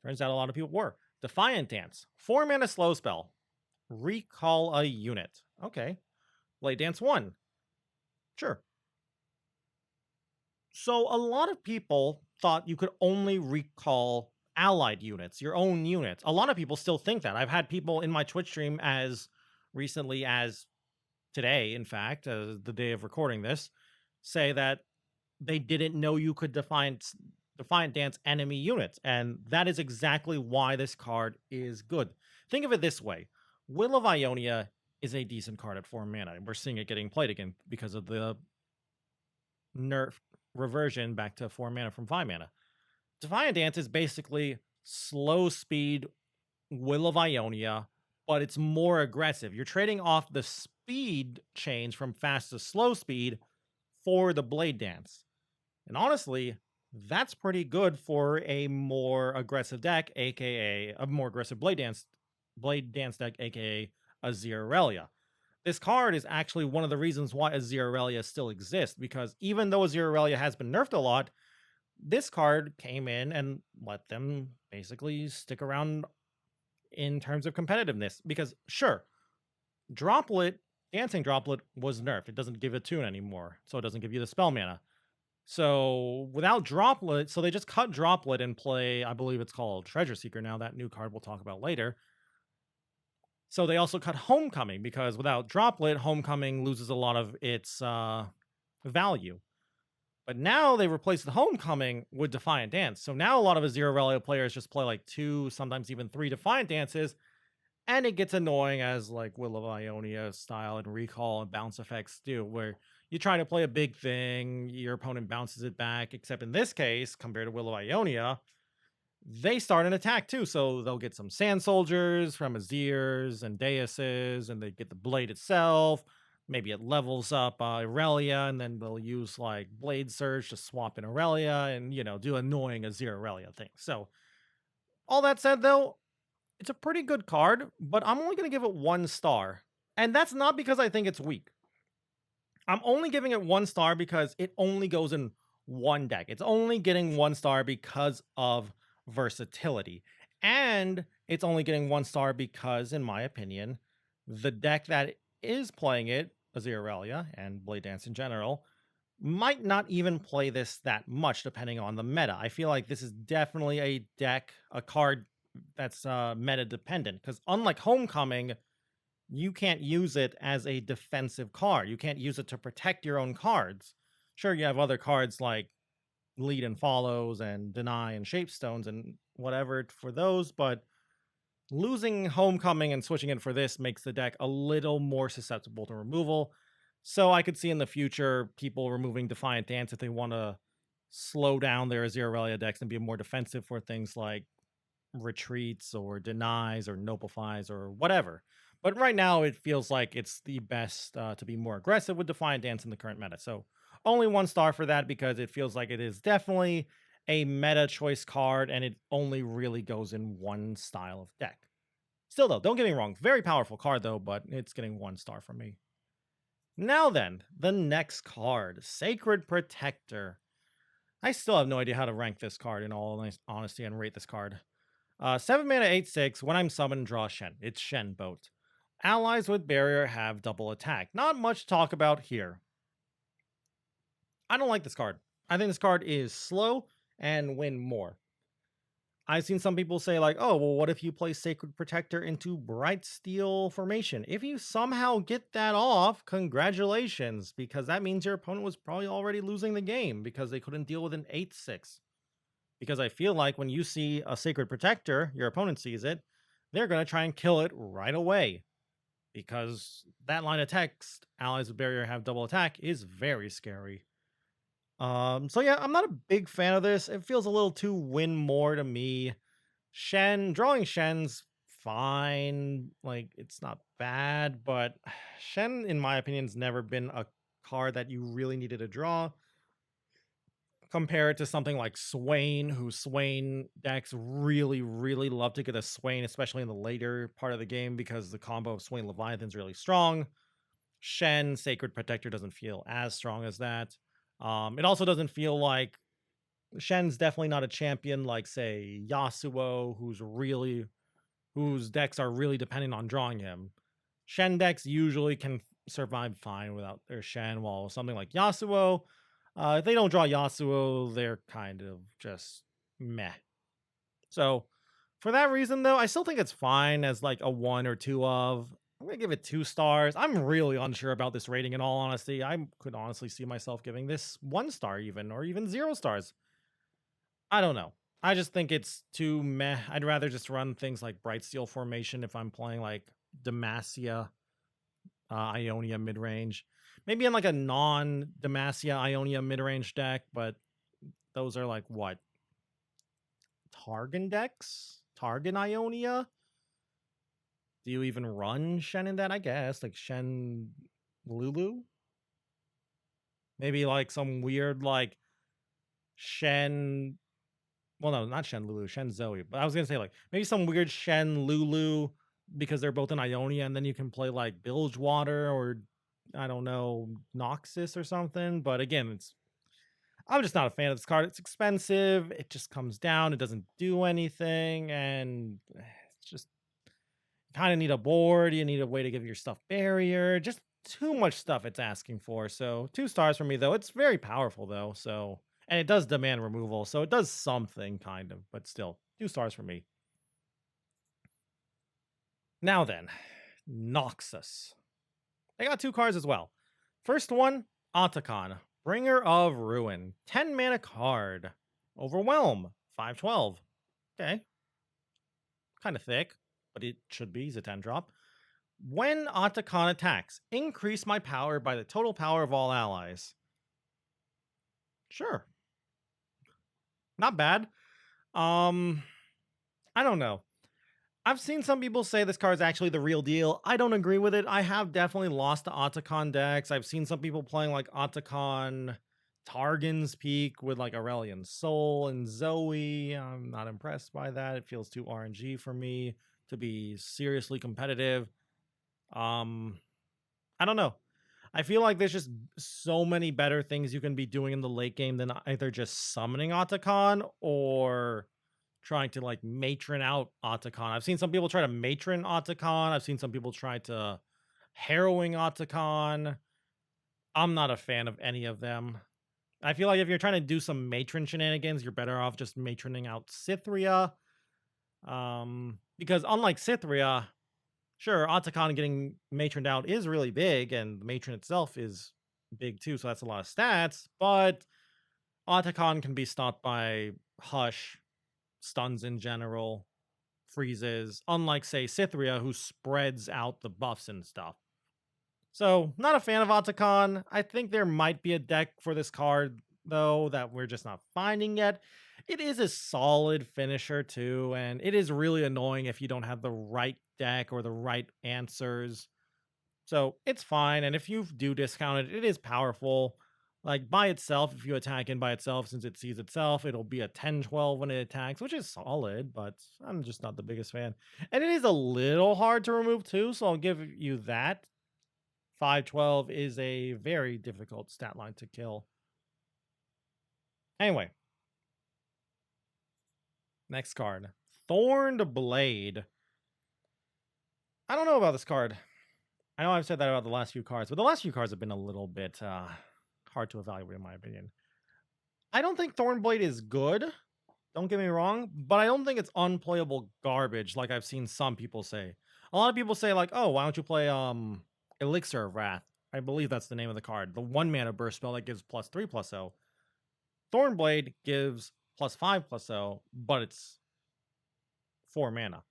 Turns out a lot of people were. Defiant Dance, 4-mana slow spell. Recall a unit. Okay. Blade Dance 1. Sure. So a lot of people thought you could only recall allied units, your own units. A lot of people still think that. I've had people in my Twitch stream as recently as today, in fact, the day of recording this, say that they didn't know you could Defiant Dance enemy units. And that is exactly why this card is good. Think of it this way. Will of Ionia is a decent card at 4 mana. And we're seeing it getting played again because of the nerf reversion back to 4 mana from 5 mana. Defiant Dance is basically slow speed Will of Ionia, but it's more aggressive. You're trading off the speed change from fast to slow speed for the Blade Dance. And honestly, that's pretty good for a more aggressive deck, aka a more aggressive Blade Dance deck, aka Azir Aurelia. This card is actually one of the reasons why Azir Aurelia still exists, because even though Azir Aurelia has been nerfed a lot, this card came in and let them basically stick around in terms of competitiveness. Because sure, Dancing Droplet was nerfed. It doesn't give a tune anymore, so it doesn't give you the spell mana. So without Droplet, so they just cut Droplet and play, I believe it's called Treasure Seeker now, that new card we'll talk about later. So they also cut Homecoming, because without Droplet, Homecoming loses a lot of its value. But now they replaced the Homecoming with Defiant Dance. So now a lot of Azir Aurelia players just play like 2, sometimes even 3 Defiant Dances, and it gets annoying as like Will of Ionia style and recall and bounce effects do, where you try to play a big thing, your opponent bounces it back, except in this case, compared to Will of Ionia, they start an attack too. So they'll get some Sand Soldiers from Azirs and Deuses, and they get the blade itself. Maybe it levels up Aurelia, and then they'll use like Blade Surge to swap in Aurelia and, do annoying Azir Aurelia things. So all that said, though, it's a pretty good card, but I'm only going to give it 1 star. And that's not because I think it's weak. I'm only giving it 1 star because it only goes in one deck. It's only getting 1 star because of versatility. And it's only getting 1 star because, in my opinion, the deck that is playing it, Azir Aurelia and Blade Dance in general, might not even play this that much depending on the meta. I feel like this is definitely a card that's meta dependent, because unlike Homecoming, you can't use it as a defensive card. You can't use it to protect your own cards. Sure, you have other cards like Lead and Follows and Deny and Shapestones and whatever for those, but losing Homecoming and switching it for this makes the deck a little more susceptible to removal. So I could see in the future people removing Defiant Dance if they want to slow down their Azir Aurelia decks and be more defensive for things like retreats or denies or notifies or whatever. But right now it feels like it's the best to be more aggressive with Defiant Dance in the current meta. So only 1 star for that, because it feels like it is definitely a meta choice card, and it only really goes in one style of deck. Still though, don't get me wrong, very powerful card though, but it's getting 1 star from me. Now then, the next card, Sacred Protector. I still have no idea how to rank this card in all honesty and rate this card. 7 mana 8/6, when I'm summoned, draw Shen. It's Shen Boat. Allies with barrier have double attack. Not much to talk about here. I don't like this card. I think this card is slow and win more. I've seen some people say like, oh, well, what if you play Sacred Protector into Bright Steel formation? If you somehow get that off, congratulations, because that means your opponent was probably already losing the game because they couldn't deal with an 8/6. Because I feel like when you see a Sacred Protector, your opponent sees it, they're going to try and kill it right away. Because that line of text, allies with barrier have double attack, is very scary. So yeah, I'm not a big fan of this. It feels a little too win more to me. Drawing Shen's fine. Like, it's not bad, but Shen, in my opinion, has never been a card that you really needed to draw. Compare it to something like Swain, who Swain decks really, really love to get a Swain, especially in the later part of the game, because the combo of Swain Leviathan is really strong. Shen, Sacred Protector, doesn't feel as strong as that. It also doesn't feel like Shen's definitely not a champion like, say, Yasuo, whose decks are really dependent on drawing him. Shen decks usually can survive fine without their Shen, while something like Yasuo, if they don't draw Yasuo, they're kind of just meh. So, for that reason, though, I still think it's fine as like a 1 or 2 of. I'm gonna give it 2 stars. I'm really unsure about this rating in all honesty. I could honestly see myself giving this 1 star even, or even 0 stars. I don't know. I just think it's too meh. I'd rather just run things like Bright Steel Formation if I'm playing like Demacia, Ionia mid-range. Maybe in like a non-Demacia Ionia mid-range deck, but those are like what? Targon decks? Targon Ionia? Do you even run Shen in that? I guess. Like Shen Lulu? Maybe like some weird like Shen. Well, no, not Shen Lulu, Shen Zoe. But I was gonna say like maybe some weird Shen Lulu because they're both in Ionia, and then you can play like Bilgewater or I don't know, Noxus or something. But again, I'm just not a fan of this card. It's expensive. It just comes down. It doesn't do anything, and it's just kind of need a board. You need a way to give your stuff barrier. Just too much stuff it's asking for. So 2 stars for me though. It's very powerful though. So and it does demand removal, so it does something kind of, but still 2 stars for me. Now then, Noxus. I got 2 cards as well. First one, Otacon, Bringer of Ruin, 10 mana card. Overwhelm, 5/12. Okay. Kind of thick, but it should be. He's a 10 drop. When Otacon attacks, increase my power by the total power of all allies. Sure. Not bad. I don't know. I've seen some people say this card is actually the real deal. I don't agree with it. I have definitely lost to Otacon decks. I've seen some people playing like Otacon Targon's Peak with like Aurelion Soul and Zoe. I'm not impressed by that. It feels too RNG for me to be seriously competitive. I don't know. I feel like there's just so many better things you can be doing in the late game than either just summoning Otacon or trying to like matron out Otacon. I've seen some people try to matron Otacon. I've seen some people try to harrowing Otacon. I'm not a fan of any of them. I feel like if you're trying to do some matron shenanigans, you're better off just matroning out Cythria. Because unlike Cythria, sure, Otacon getting matroned out is really big, and the matron itself is big too, so that's a lot of stats, but Otacon can be stopped by Hush, stuns in general, freezes, unlike, say, Cythria, who spreads out the buffs and stuff. So, not a fan of Otacon. I think there might be a deck for this card, though, that we're just not finding yet. It is a solid finisher, too, and it is really annoying if you don't have the right deck or the right answers. So, it's fine, and if you do discount it, it is powerful. Like, by itself, if you attack in by itself, since it sees itself, it'll be a 10/12 when it attacks, which is solid, but I'm just not the biggest fan. And it is a little hard to remove, too, so I'll give you that. 5/12 is a very difficult stat line to kill. Anyway. Next card. Thorned Blade. I don't know about this card. I know I've said that about the last few cards, but the last few cards have been a little bit hard to evaluate in my opinion. I don't think Thornblade is good. Don't get me wrong, but I don't think it's unplayable garbage like I've seen some people say. A lot of people say like, "Oh, why don't you play Elixir of Wrath?" I believe that's the name of the card. The 1 mana burst spell that gives +3/0. Thornblade gives +5/0, but it's 4 mana.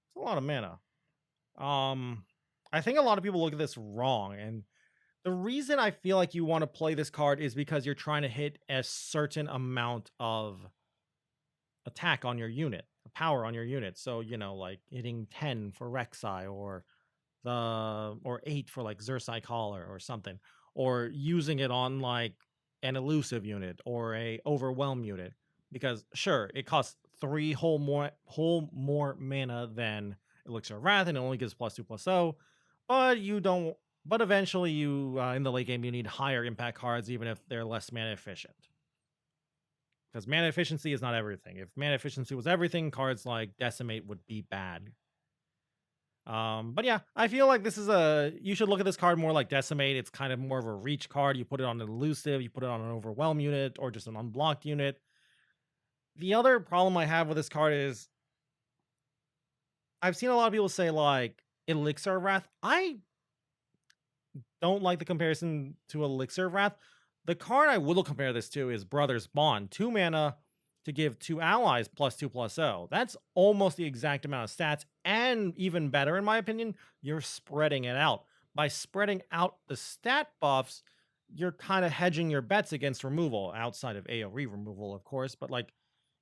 It's a lot of mana. I think a lot of people look at this wrong, and the reason I feel like you want to play this card is because you're trying to hit a certain amount of attack on your unit, power on your unit. So, you know, like hitting 10 for Rek'Sai or 8 for like Xerxai Collar or something, or using it on like an elusive unit or a overwhelm unit, because sure, it costs 3 whole more mana than Elixir of Wrath, and it only gives +2/+0, but you don't. But eventually, you in the late game, you need higher impact cards, even if they're less mana efficient. Because mana efficiency is not everything. If mana efficiency was everything, cards like Decimate would be bad. But yeah, I feel like this is you should look at this card more like Decimate. It's kind of more of a reach card. You put it on an elusive, you put it on an overwhelm unit, or just an unblocked unit. The other problem I have with this card is I've seen a lot of people say like Elixir of Wrath. I don't like the comparison to Elixir of Wrath. The card I will compare this to is Brothers Bond. 2 mana to give 2 allies +2/+0. That's almost the exact amount of stats, and even better, in my opinion, you're spreading it out. By spreading out the stat buffs, you're kind of hedging your bets against removal, outside of AoE removal, of course, but like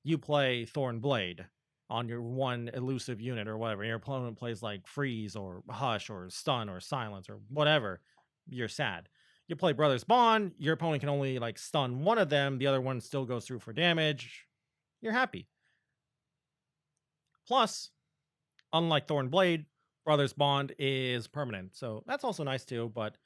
you play Thorn Blade on your one elusive unit or whatever, and your opponent plays like Freeze or Hush or Stun or Silence or whatever, you're sad. You play Brothers Bond, your opponent can only like stun one of them, the other one still goes through for damage. You're happy. Plus, unlike Thorn Blade, Brothers Bond is permanent, so that's also nice too, but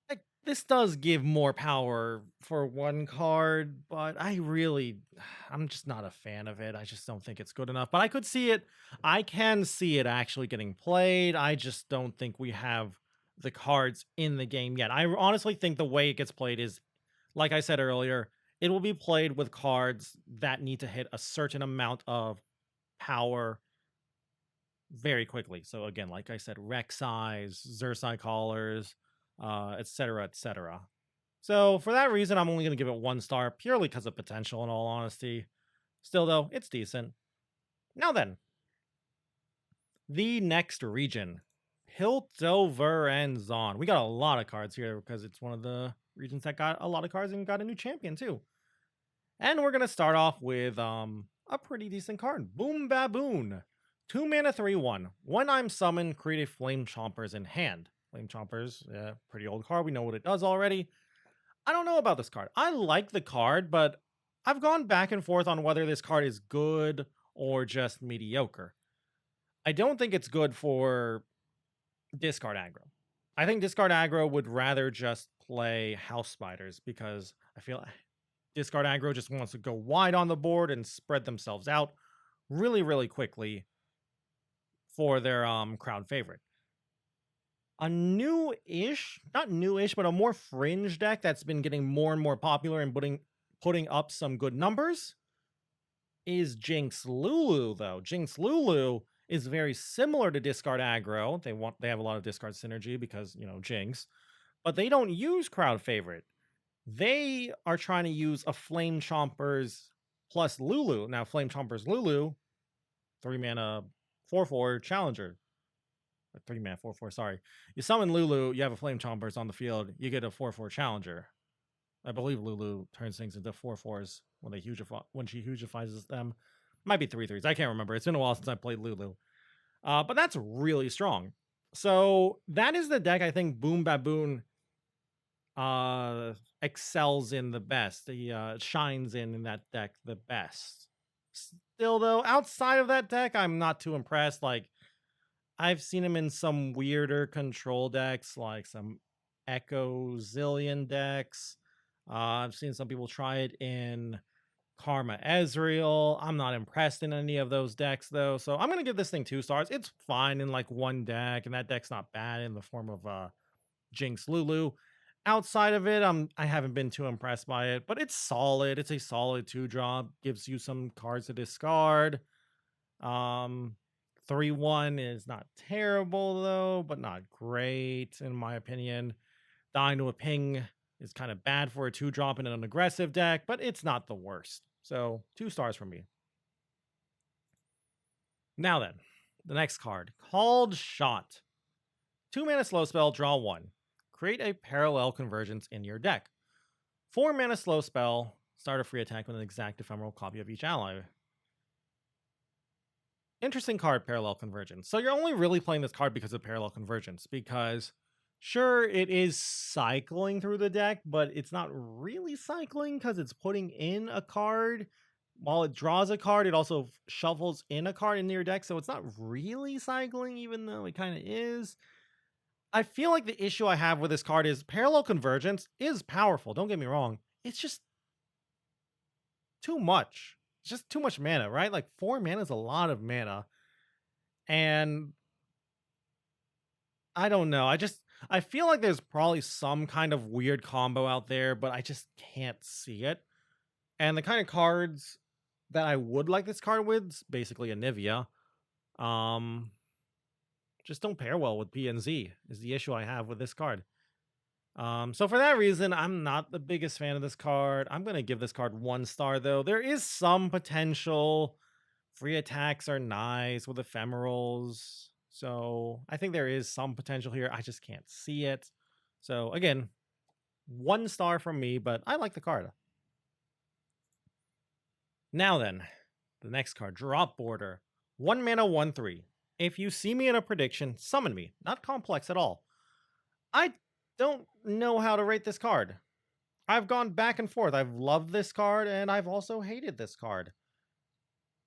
like, this does give more power for one card, but I'm just not a fan of it. I just don't think it's good enough. But I can see it actually getting played. I just don't think we have the cards in the game yet. I honestly think the way it gets played is, like I said earlier, it will be played with cards that need to hit a certain amount of power very quickly. So again, like I said, Rek'Sai's, Xerxai Callers, etc., etc. So for that reason, I'm only going to give it 1 star, purely because of potential, in all honesty. Still, though, it's decent. Now then, the next region, Piltover and Zaun. We got a lot of cards here because it's one of the regions that got a lot of cards and got a new champion too. And we're going to start off with a pretty decent card, Boom Baboon. 2 mana 3/1. When I'm summoned, create a Flame Chompers in hand. Flame Chompers, yeah, pretty old card. We know what it does already. I don't know about this card. I like the card, but I've gone back and forth on whether this card is good or just mediocre. I don't think it's good for discard aggro. I think discard aggro would rather just play House Spiders, because I feel discard aggro just wants to go wide on the board and spread themselves out really, really quickly for their crowd favorite. A new-ish, not new-ish, but a more fringe deck that's been getting more and more popular and putting up some good numbers is Jinx Lulu, though. Jinx Lulu is very similar to discard aggro. They have a lot of discard synergy because, Jinx, but they don't use crowd favorite. They are trying to use a Flame Chompers plus Lulu. Now, Flame Chompers Lulu, 3 mana 4/4 challenger. 3 mana 4/4, sorry. You summon Lulu, you have a Flame Chompers on the field, you get a 4/4 challenger. I believe Lulu turns things into 4/4s when she hugifies them. Might be 3/3s. I can't remember. It's been a while since I played Lulu. But that's really strong. So that is the deck I think Boom Baboon excels in the best. He shines in that deck the best. Still, though, outside of that deck, I'm not too impressed. Like, I've seen him in some weirder control decks, like some Echo Zilean decks. I've seen some people try it in Karma Ezreal. I'm not impressed in any of those decks, though. So I'm going to give this thing 2 stars. It's fine in like one deck, and that deck's not bad in the form of Jinx Lulu. Outside of it, I haven't been too impressed by it, but it's solid. It's a solid 2-drop. Gives you some cards to discard. 3/1 is not terrible, though, but not great, in my opinion. Dying to a ping is kind of bad for a 2-drop in an aggressive deck, but it's not the worst. So 2 stars from me. Now then, the next card, called Shot. 2 mana slow spell, draw 1. Create a parallel convergence in your deck. 4 mana slow spell, start a free attack with an exact ephemeral copy of each ally. Interesting card, Parallel Convergence. So you're only really playing this card because of Parallel Convergence, because Sure, it is cycling through the deck, but it's not really cycling because it's putting in a card. While it draws a card, it also shuffles in a card into your deck, so it's not really cycling, even though it kind of is. I feel like the issue I have with this card is Parallel Convergence is powerful, don't get me wrong. It's just too much. It's just too much mana, right? Like 4 mana is a lot of mana. And I don't know. I feel like there's probably some kind of weird combo out there, but I just can't see it. And the kind of cards that I would like this card with, is basically a Nivea, um, just don't pair well with P and Z is the issue I have with this card. So for that reason, I'm not the biggest fan of this card. I'm gonna give this card 1 star though. There is some potential. Free attacks are nice with ephemerals. So I think there is some potential here. I just can't see it. So again, 1 star from me, but I like the card. Now then, the next card, Drop Border. 1 mana, 1/3. If you see me in a prediction, summon me. Not complex at all. I don't know how to rate this card. I've gone back and forth. I've loved this card, and I've also hated this card.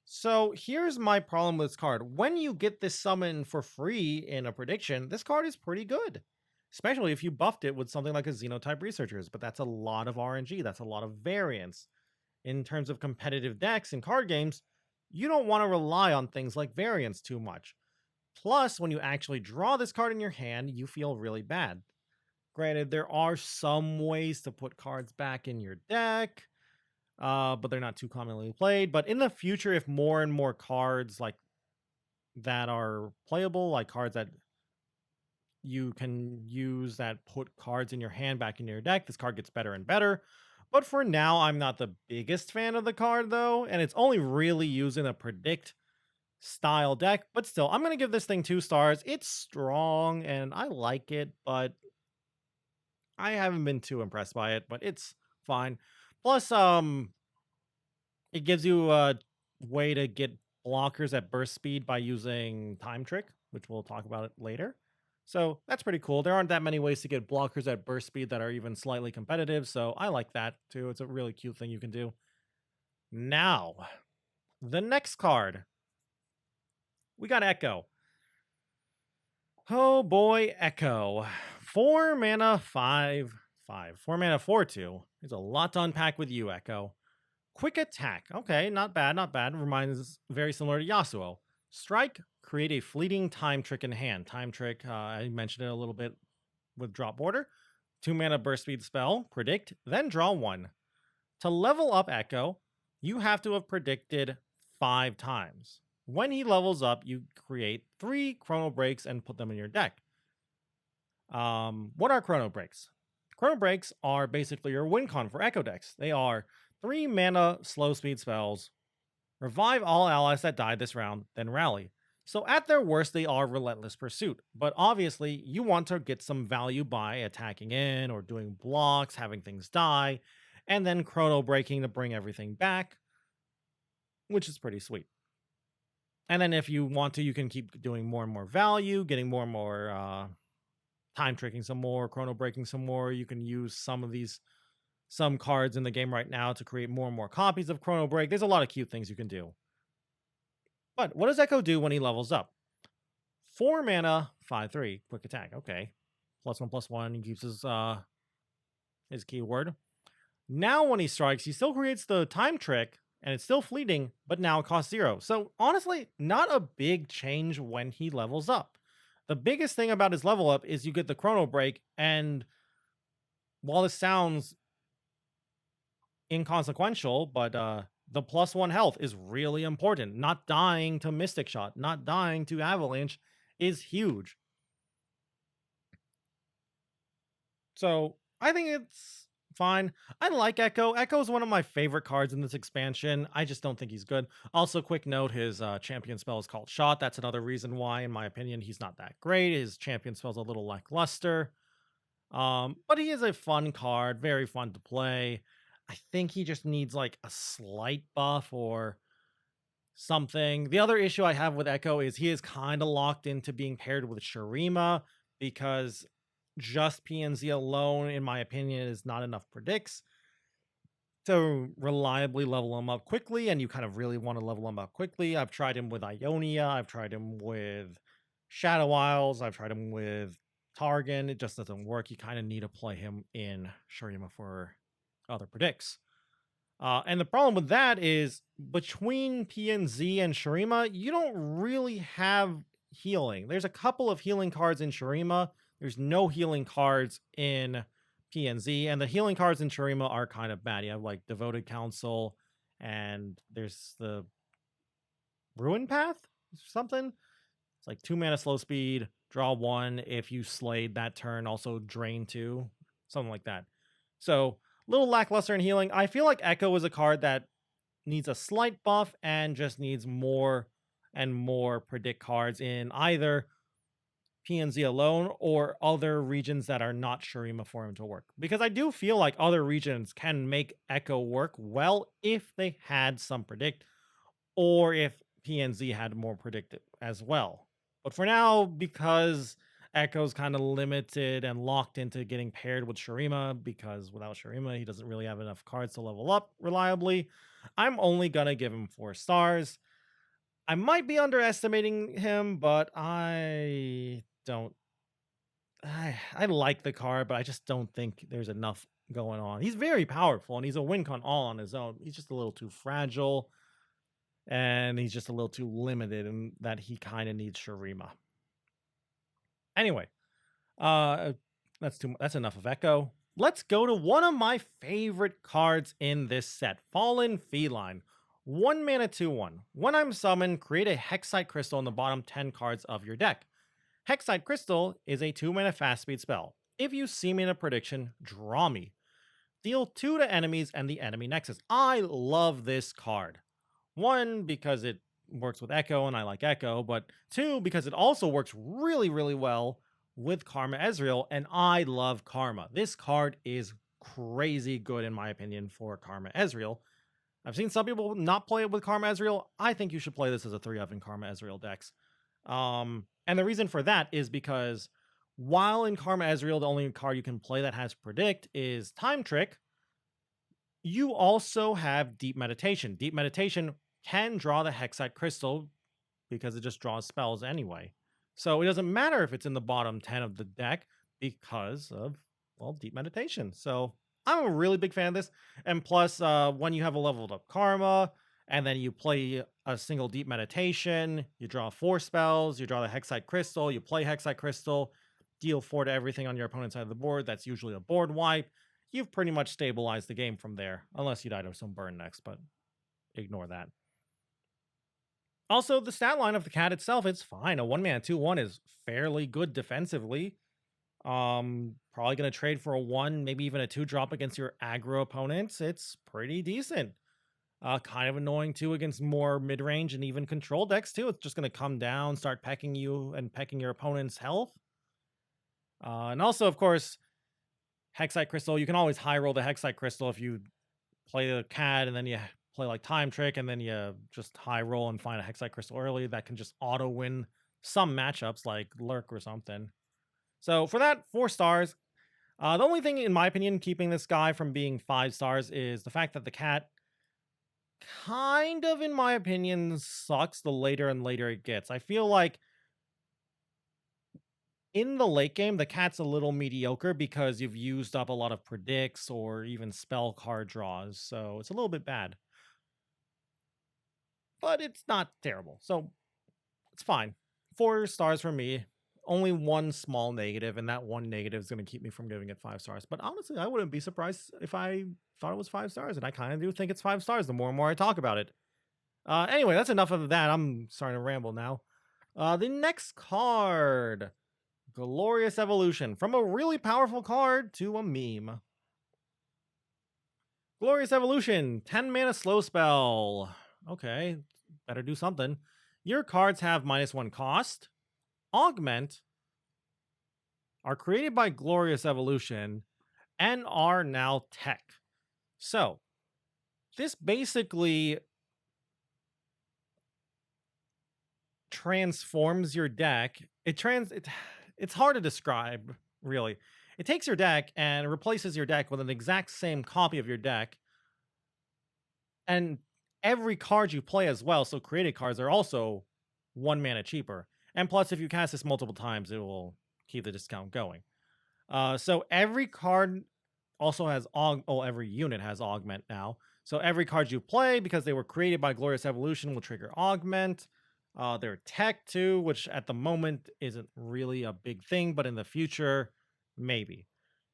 So here's my problem with this card. When you get this summon for free in a prediction, this card is pretty good. Especially if you buffed it with something like a Xenotype Researchers, but that's a lot of RNG. That's a lot of variance. In terms of competitive decks and card games, you don't want to rely on things like variance too much. Plus, when you actually draw this card in your hand, you feel really bad. Granted, there are some ways to put cards back in your deck, but they're not too commonly played. But in the future, if more and more cards like that are playable, like cards that you can use that put cards in your hand back into your deck, this card gets better and better. But for now, I'm not the biggest fan of the card, though, and it's only really used in a predict style deck. But still, I'm going to give this thing 2 stars. It's strong, and I like it, but I haven't been too impressed by it, but it's fine. Plus, it gives you a way to get blockers at burst speed by using Time Trick, which we'll talk about it later. So that's pretty cool. There aren't that many ways to get blockers at burst speed that are even slightly competitive, so I like that too. It's a really cute thing you can do. Now, the next card. We got Echo. Oh boy, Echo. 4 mana, 5/5. 4 mana, 4/2. There's a lot to unpack with you, Echo. Quick attack. Okay, not bad, not bad. Reminds very similar to Yasuo. Strike, create a fleeting time trick in hand. Time trick, I mentioned it a little bit with Drop Border. 2 mana burst speed spell, predict, then draw 1. To level up Echo, you have to have predicted 5 times. When he levels up, you create 3 Chrono Breaks and put them in your deck. What are Chrono Breaks? Chrono Breaks are basically your win con for Echo decks. They are 3 mana slow speed spells, revive all allies that died this round, then rally. So at their worst, they are Relentless Pursuit. But obviously, you want to get some value by attacking in or doing blocks, having things die, and then Chrono Breaking to bring everything back, which is pretty sweet. And then if you want to, you can keep doing more and more value, getting more and more time tricking some more, Chrono Breaking some more. You can use some cards in the game right now to create more and more copies of Chrono Break. There's a lot of cute things you can do. But what does Echo do when he levels up? 4 mana, 5/3, quick attack. Okay. +1/+1. He keeps his keyword. Now when he strikes, he still creates the time trick, and it's still fleeting, but now it costs 0. So honestly, not a big change when he levels up. The biggest thing about his level up is you get the Chrono Break, and while this sounds inconsequential, but the +1 health is really important. Not dying to Mystic Shot, not dying to Avalanche is huge. So I think it's fine. I like Echo. Echo is one of my favorite cards in this expansion. I just don't think he's good. Also, quick note, his champion spell is called Shot. That's another reason why, in my opinion, he's not that great. His champion spell's a little lackluster. But he is a fun card, very fun to play. I think he just needs like a slight buff or something. The other issue I have with Echo is he is kind of locked into being paired with Shurima because just PNZ alone, in my opinion, is not enough predicts to reliably level him up quickly, and you kind of really want to level him up quickly. I've tried him with Ionia, I've tried him with Shadow Isles, I've tried him with Targon. It just doesn't work. You kind of need to play him in Shurima for other predicts. And the problem with that is between PNZ and Shurima, you don't really have healing. There's a couple of healing cards in Shurima. There's no healing cards in PNZ, and the healing cards in Shurima are kind of bad. You have like Devoted Council, and there's the Ruin Path or something. It's like 2 mana slow speed, draw 1 if you slayed that turn, also drain 2, something like that. So little lackluster in healing. I feel like Echo is a card that needs a slight buff and just needs more and more predict cards in either PNZ alone or other regions that are not Shurima for him to work. Because I do feel like other regions can make Echo work well if they had some predict, or if PNZ had more predict as well. But for now, because Echo's kind of limited and locked into getting paired with Shurima, because without Shurima, he doesn't really have enough cards to level up reliably, I'm only gonna give him 4 stars. I might be underestimating him, but I don't. I like the card, but I just don't think there's enough going on. He's very powerful, and he's a win con all on his own. He's just a little too fragile, and he's just a little too limited in that he kind of needs Shurima. Anyway, that's enough of Echo. Let's go to one of my favorite cards in this set, Fallen Feline. 1 mana 2/1. When I'm summoned, create a Hexite Crystal in the bottom 10 cards of your deck. Hexite Crystal is a 2 mana fast speed spell. If you see me in a prediction, draw me. Deal 2 to enemies and the enemy nexus. I love this card. 1, because it works with Echo and I like Echo, but 2, because it also works really, really well with Karma Ezreal, and I love Karma. This card is crazy good, in my opinion, for Karma Ezreal. I've seen some people not play it with Karma Ezreal. I think you should play this as a 3-of in Karma Ezreal decks. And the reason for that is because while in Karma Ezreal, the only card you can play that has Predict is Time Trick, you also have Deep Meditation. Deep Meditation can draw the Hexite Crystal because it just draws spells anyway. So it doesn't matter if it's in the bottom 10 of the deck because of, well, Deep Meditation. So I'm a really big fan of this. And plus, when you have a leveled up Karma, and then you play a single Deep Meditation, you draw 4 spells, you draw the Hexite Crystal, you play Hexite Crystal, deal 4 to everything on your opponent's side of the board. That's usually a board wipe. You've pretty much stabilized the game from there, unless you die to some burn next, but ignore that. Also, the stat line of the cat itself, it's fine. A 1 mana 2/1 is fairly good defensively. Probably going to trade for a 1, maybe even a 2 drop against your aggro opponents. It's pretty decent. Kind of annoying too against more mid-range and even control decks too. It's just going to come down, start pecking you and pecking your opponent's health. And also, of course, Hexite Crystal. You can always high roll the Hexite Crystal if you play the cat and then you play like Time Trick and then you just high roll and find a Hexite Crystal early. That can just auto win some matchups like Lurk or something. So for that, 4 stars. The only thing, in my opinion, keeping this guy from being 5 stars is the fact that the cat kind of, in my opinion, sucks the later and later it gets. I feel like in the late game, the cat's a little mediocre because you've used up a lot of predicts or even spell card draws. So it's a little bit bad. But it's not terrible. So it's fine. 4 stars for me. Only 1 small negative, and that 1 negative is going to keep me from giving it 5 stars. But honestly, I wouldn't be surprised if I thought it was 5 stars, and I kind of do think it's 5 stars the more and more I talk about it. Anyway, that's enough of that. I'm starting to ramble now. The next card, Glorious Evolution. From a really powerful card to a meme. Glorious Evolution, 10 mana slow spell. Okay, better do something. Your cards have -1 cost. Augment, are created by Glorious Evolution, and are now tech. So, this basically transforms your deck. It's hard to describe, really. It takes your deck and replaces your deck with an exact same copy of your deck, and every card you play as well, so created cards are also 1 mana cheaper. And plus, if you cast this multiple times, it will keep the discount going. So every card also has every unit has augment now. So every card you play, because they were created by Glorious Evolution, will trigger augment. Their tech too, which at the moment isn't really a big thing, but in the future, maybe.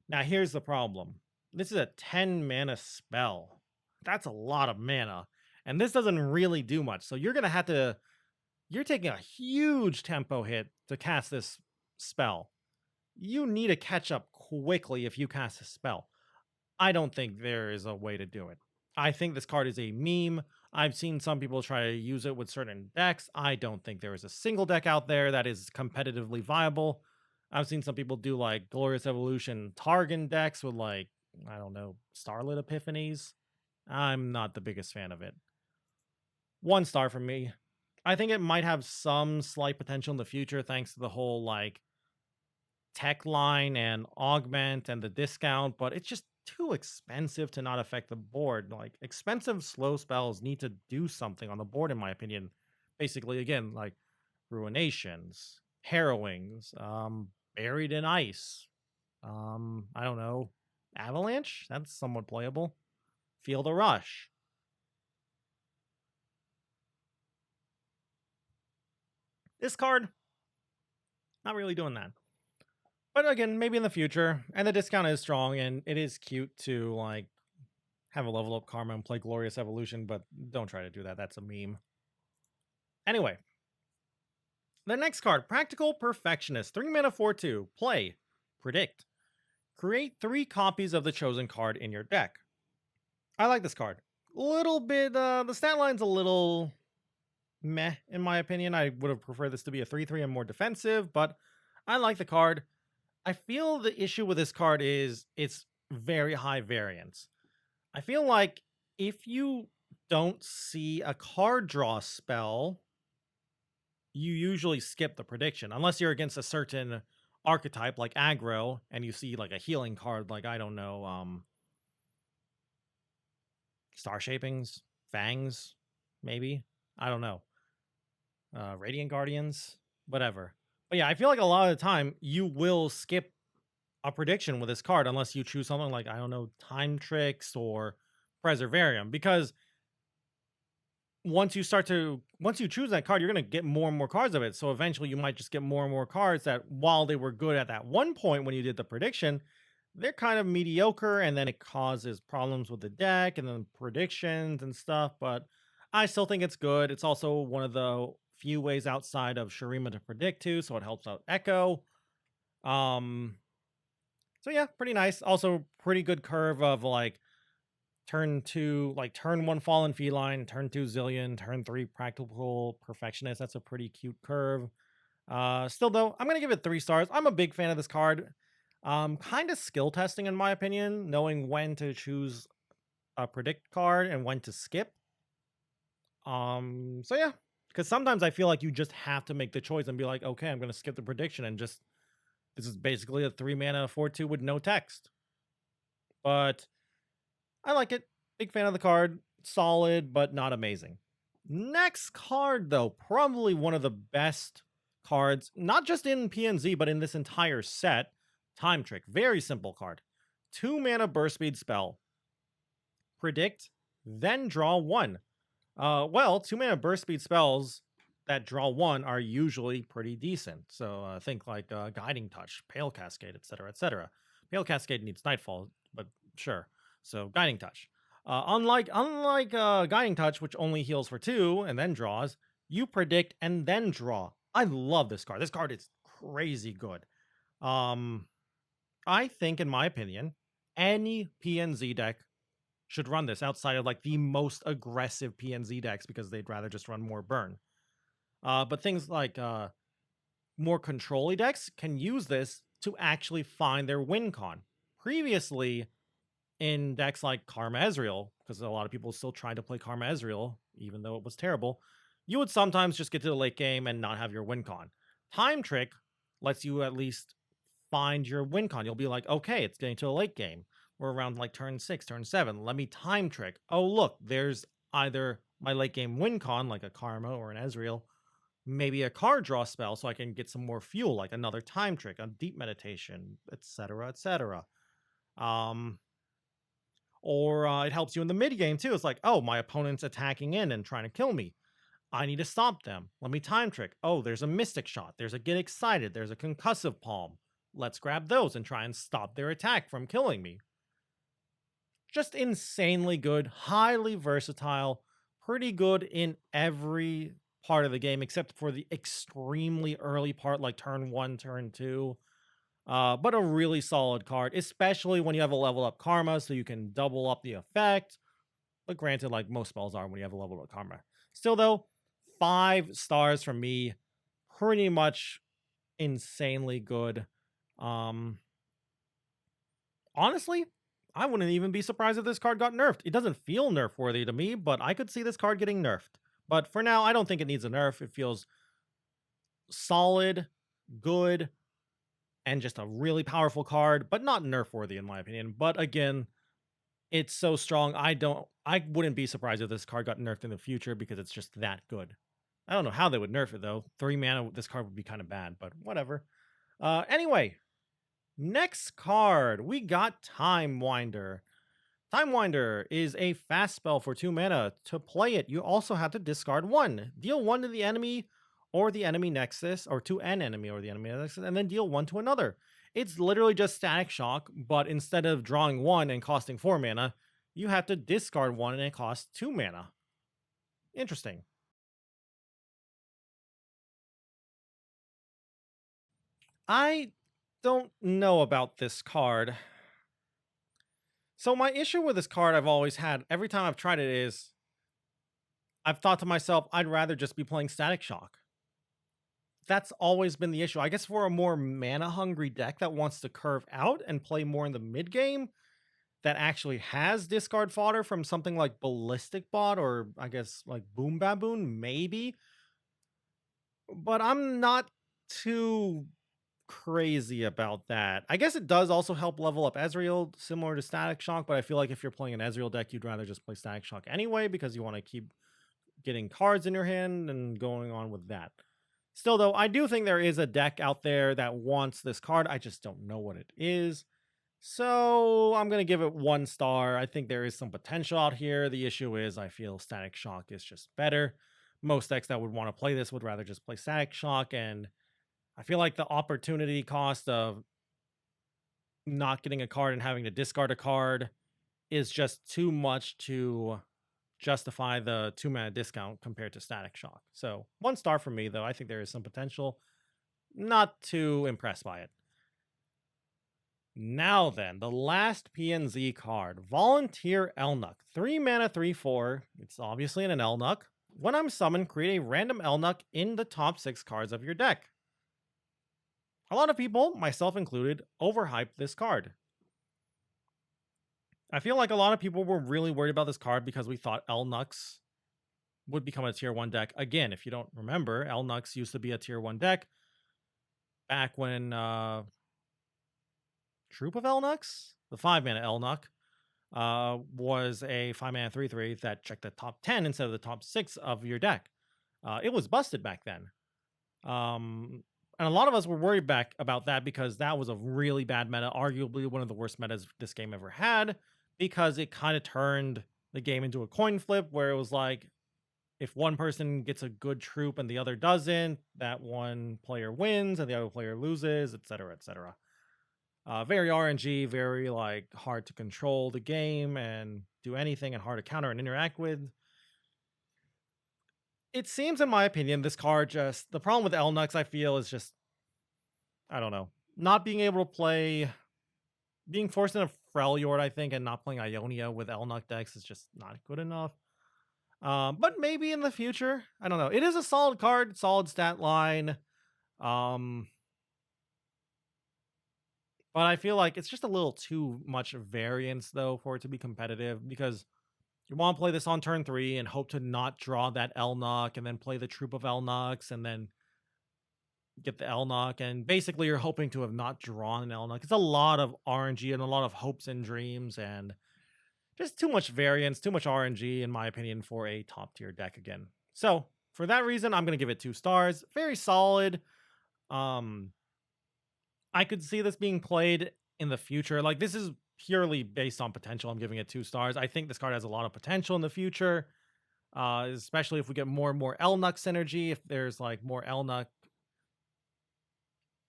Now here's the problem. This is a 10 mana spell. That's a lot of mana. And this doesn't really do much. So you're taking a huge tempo hit to cast this spell. You need to catch up quickly if you cast a spell. I don't think there is a way to do it. I think this card is a meme. I've seen some people try to use it with certain decks. I don't think there is a single deck out there that is competitively viable. I've seen some people do like Glorious Evolution Targon decks with like, I don't know, Starlit Epiphanies. I'm not the biggest fan of it. 1 star from me. I think it might have some slight potential in the future thanks to the whole like tech line and augment and the discount, but it's just too expensive to not affect the board. Like expensive slow spells need to do something on the board, in my opinion. Basically, again, like ruinations, harrowings, buried in ice. I don't know, avalanche. That's somewhat playable. Feel the rush. This card, not really doing that. But again, maybe in the future. And the discount is strong, and it is cute to like have a level up karma and play Glorious Evolution, but don't try to do that. That's a meme. Anyway, the next card, Practical Perfectionist. 3 mana 4/2. Play. Predict. Create 3 copies of the chosen card in your deck. I like this card. Little bit, the stat line's a little meh, in my opinion. I would have preferred this to be a 3/3 and more defensive, but I like the card. I feel the issue with this card is it's very high variance. I feel like if you don't see a card draw spell, you usually skip the prediction, unless you're against a certain archetype like aggro and you see like a healing card like, I don't know, Star Shapings, Fangs, maybe. I don't know. Radiant Guardians, whatever. But yeah, I feel like a lot of the time you will skip a prediction with this card unless you choose something like, I don't know, Time Tricks or Preservarium, because once you choose that card, you're going to get more and more cards of it. So eventually you might just get more and more cards that, while they were good at that one point when you did the prediction, they're kind of mediocre, and then it causes problems with the deck and then predictions and stuff. But I still think it's good. It's also one of the few ways outside of Shurima to predict to, so it helps out Echo. So yeah, pretty nice. Also pretty good curve of like turn 2, like turn 1 Fallen Feline, turn 2 Zilean, turn 3 Practical Perfectionist. That's a pretty cute curve. Still though, I'm gonna give it 3 stars. I'm a big fan of this card. Kind of skill testing in my opinion, knowing when to choose a predict card and when to skip. So yeah, because sometimes I feel like you just have to make the choice and be like, okay, I'm gonna skip the prediction and just, this is basically a 3 mana 4/2 with no text. But I like it. Big fan of the card. Solid, but not amazing. Next card, though, probably one of the best cards, not just in PNZ, but in this entire set. Time Trick. Very simple card. 2 mana burst speed spell. Predict, then draw 1. Well, 2 mana burst speed spells that draw 1 are usually pretty decent. So think like Guiding Touch, Pale Cascade, etc., etc. Pale Cascade needs Nightfall, but sure. So Guiding Touch. Unlike Guiding Touch, which only heals for 2 and then draws, you predict and then draw. I love this card. This card is crazy good. I think, in my opinion, any PNZ deck should run this outside of like the most aggressive PNZ decks because they'd rather just run more burn. But things like more control-y decks can use this to actually find their win con. Previously, in decks like Karma Ezreal, because a lot of people still try to play Karma Ezreal, even though it was terrible, you would sometimes just get to the late game and not have your win con. Time Trick lets you at least find your win con. You'll be like, okay, it's getting to a late game. We're around like turn 6, turn 7. Let me time trick. Oh, look, there's either my late game win con, like a Karma or an Ezreal, maybe a card draw spell so I can get some more fuel, like another time trick, a deep meditation, etc., etc. Or it helps you in the mid game too. It's like, oh, my opponent's attacking in and trying to kill me. I need to stop them. Let me time trick. Oh, there's a mystic shot. There's a get excited. There's a concussive palm. Let's grab those and try and stop their attack from killing me. Just insanely good, highly versatile, pretty good in every part of the game except for the extremely early part, like turn 1, turn 2. But a really solid card, especially when you have a level up Karma, so you can double up the effect. But granted, like most spells are when you have a level up Karma. Still though, 5 stars from me. Pretty much insanely good. Honestly, I wouldn't even be surprised if this card got nerfed. It doesn't feel nerf worthy to me, but I could see this card getting nerfed. But for now, I don't think it needs a nerf. It feels solid, good, and just a really powerful card, but not nerf worthy in my opinion. But again, it's so strong. I wouldn't be surprised if this card got nerfed in the future because it's just that good. I don't know how they would nerf it though. 3 mana, this card would be kind of bad, but whatever. Anyway, next card, we got Time Winder. Time Winder is a fast spell for 2 mana. To play it, you also have to discard 1. Deal 1 to the enemy or the enemy nexus, or to an enemy or the enemy nexus, and then deal 1 to another. It's literally just Static Shock, but instead of drawing 1 and costing 4 mana, you have to discard 1 and it costs 2 mana. Interesting. I don't know about this card. So my issue with this card I've always had, every time I've tried it, is I've thought to myself, I'd rather just be playing Static Shock. That's always been the issue. I guess for a more mana-hungry deck that wants to curve out and play more in the mid-game, that actually has discard fodder from something like Ballistic Bot or I guess like Boom Baboon, maybe. But I'm not too crazy about that. I guess it does also help level up Ezreal, similar to Static Shock, but I feel like if you're playing an Ezreal deck, you'd rather just play Static Shock anyway because you want to keep getting cards in your hand and going on with that. Still, though, I do think there is a deck out there that wants this card. I just don't know what it is. So I'm going to give it 1 star. I think there is some potential out here. The issue is I feel Static Shock is just better. Most decks that would want to play this would rather just play Static Shock, and I feel like the opportunity cost of not getting a card and having to discard a card is just too much to justify the 2 mana discount compared to Static Shock. So 1 star for me, though. I think there is some potential. Not too impressed by it. Now then, the last PNZ card, Volunteer Elnuck. 3 mana, 3/4. It's obviously an Elnuck. When I'm summoned, create a random Elnuck in the top 6 cards of your deck. A lot of people, myself included, overhyped this card. I feel like a lot of people were really worried about this card because we thought Elnucks would become a tier 1 deck. Again, if you don't remember, Elnucks used to be a tier 1 deck back when Troop of Elnucks, the 5 mana Elnuck, was a 5 mana 3/3 that checked the top 10 instead of the top 6 of your deck. It was busted back then. And a lot of us were worried back about that because that was a really bad meta, arguably one of the worst metas this game ever had, because it kind of turned the game into a coin flip where it was like, if one person gets a good troop and the other doesn't, that one player wins and the other player loses, etc., etc. Very RNG, very like hard to control the game and do anything and hard to counter and interact with. It seems, in my opinion, this card just, the problem with Elnucks, I feel, is just, I don't know, not being able to play, being forced into Freljord, I think, and not playing Ionia with Elnuck decks is just not good enough. But maybe in the future, I don't know. It is a solid card, solid stat line. But I feel like it's just a little too much variance, though, for it to be competitive, because you want to play this on turn 3 and hope to not draw that Elnuck and then play the troop of Elnucks and then get the Elnuk, and basically you're hoping to have not drawn an Elnuk. It's a lot of RNG and a lot of hopes and dreams, and just too much variance, too much RNG, in my opinion, for a top tier deck again. So for that reason, I'm gonna give it 2 stars. Very solid. Um, I could see this being played in the future. Like, this is purely based on potential. I'm giving it 2 stars. I think this card has a lot of potential in the future, especially if we get more and more Elnuk synergy. If there's like more Elnuk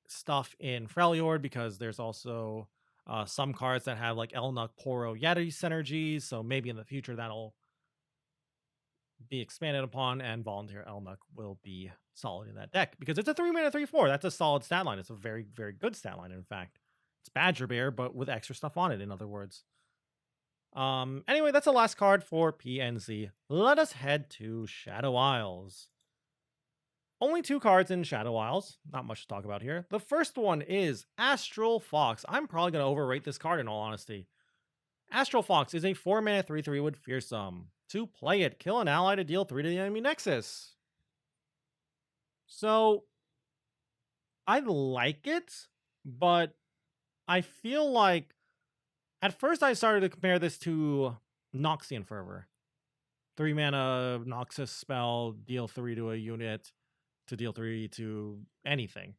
stuff in Freljord, because there's also some cards that have like Elnuk Poro Yeti synergies. So maybe in the future that'll be expanded upon, and Volunteer Elnuk will be solid in that deck because it's a 3-mana 3/4. That's a solid stat line. It's a very, very good stat line, in fact. It's Badger Bear, but with extra stuff on it, in other words. Anyway, that's the last card for PNC. Let us head to Shadow Isles. Only 2 cards in Shadow Isles. Not much to talk about here. The first one is Astral Fox. I'm probably going to overrate this card, in all honesty. Astral Fox is a 4-mana 3/3 with Fearsome. To play it, kill an ally to deal 3 to the enemy nexus. So, I like it, but I feel like at first I started to compare this to Noxian Fervor. 3-mana Noxus spell, deal 3 to a unit to deal 3 to anything.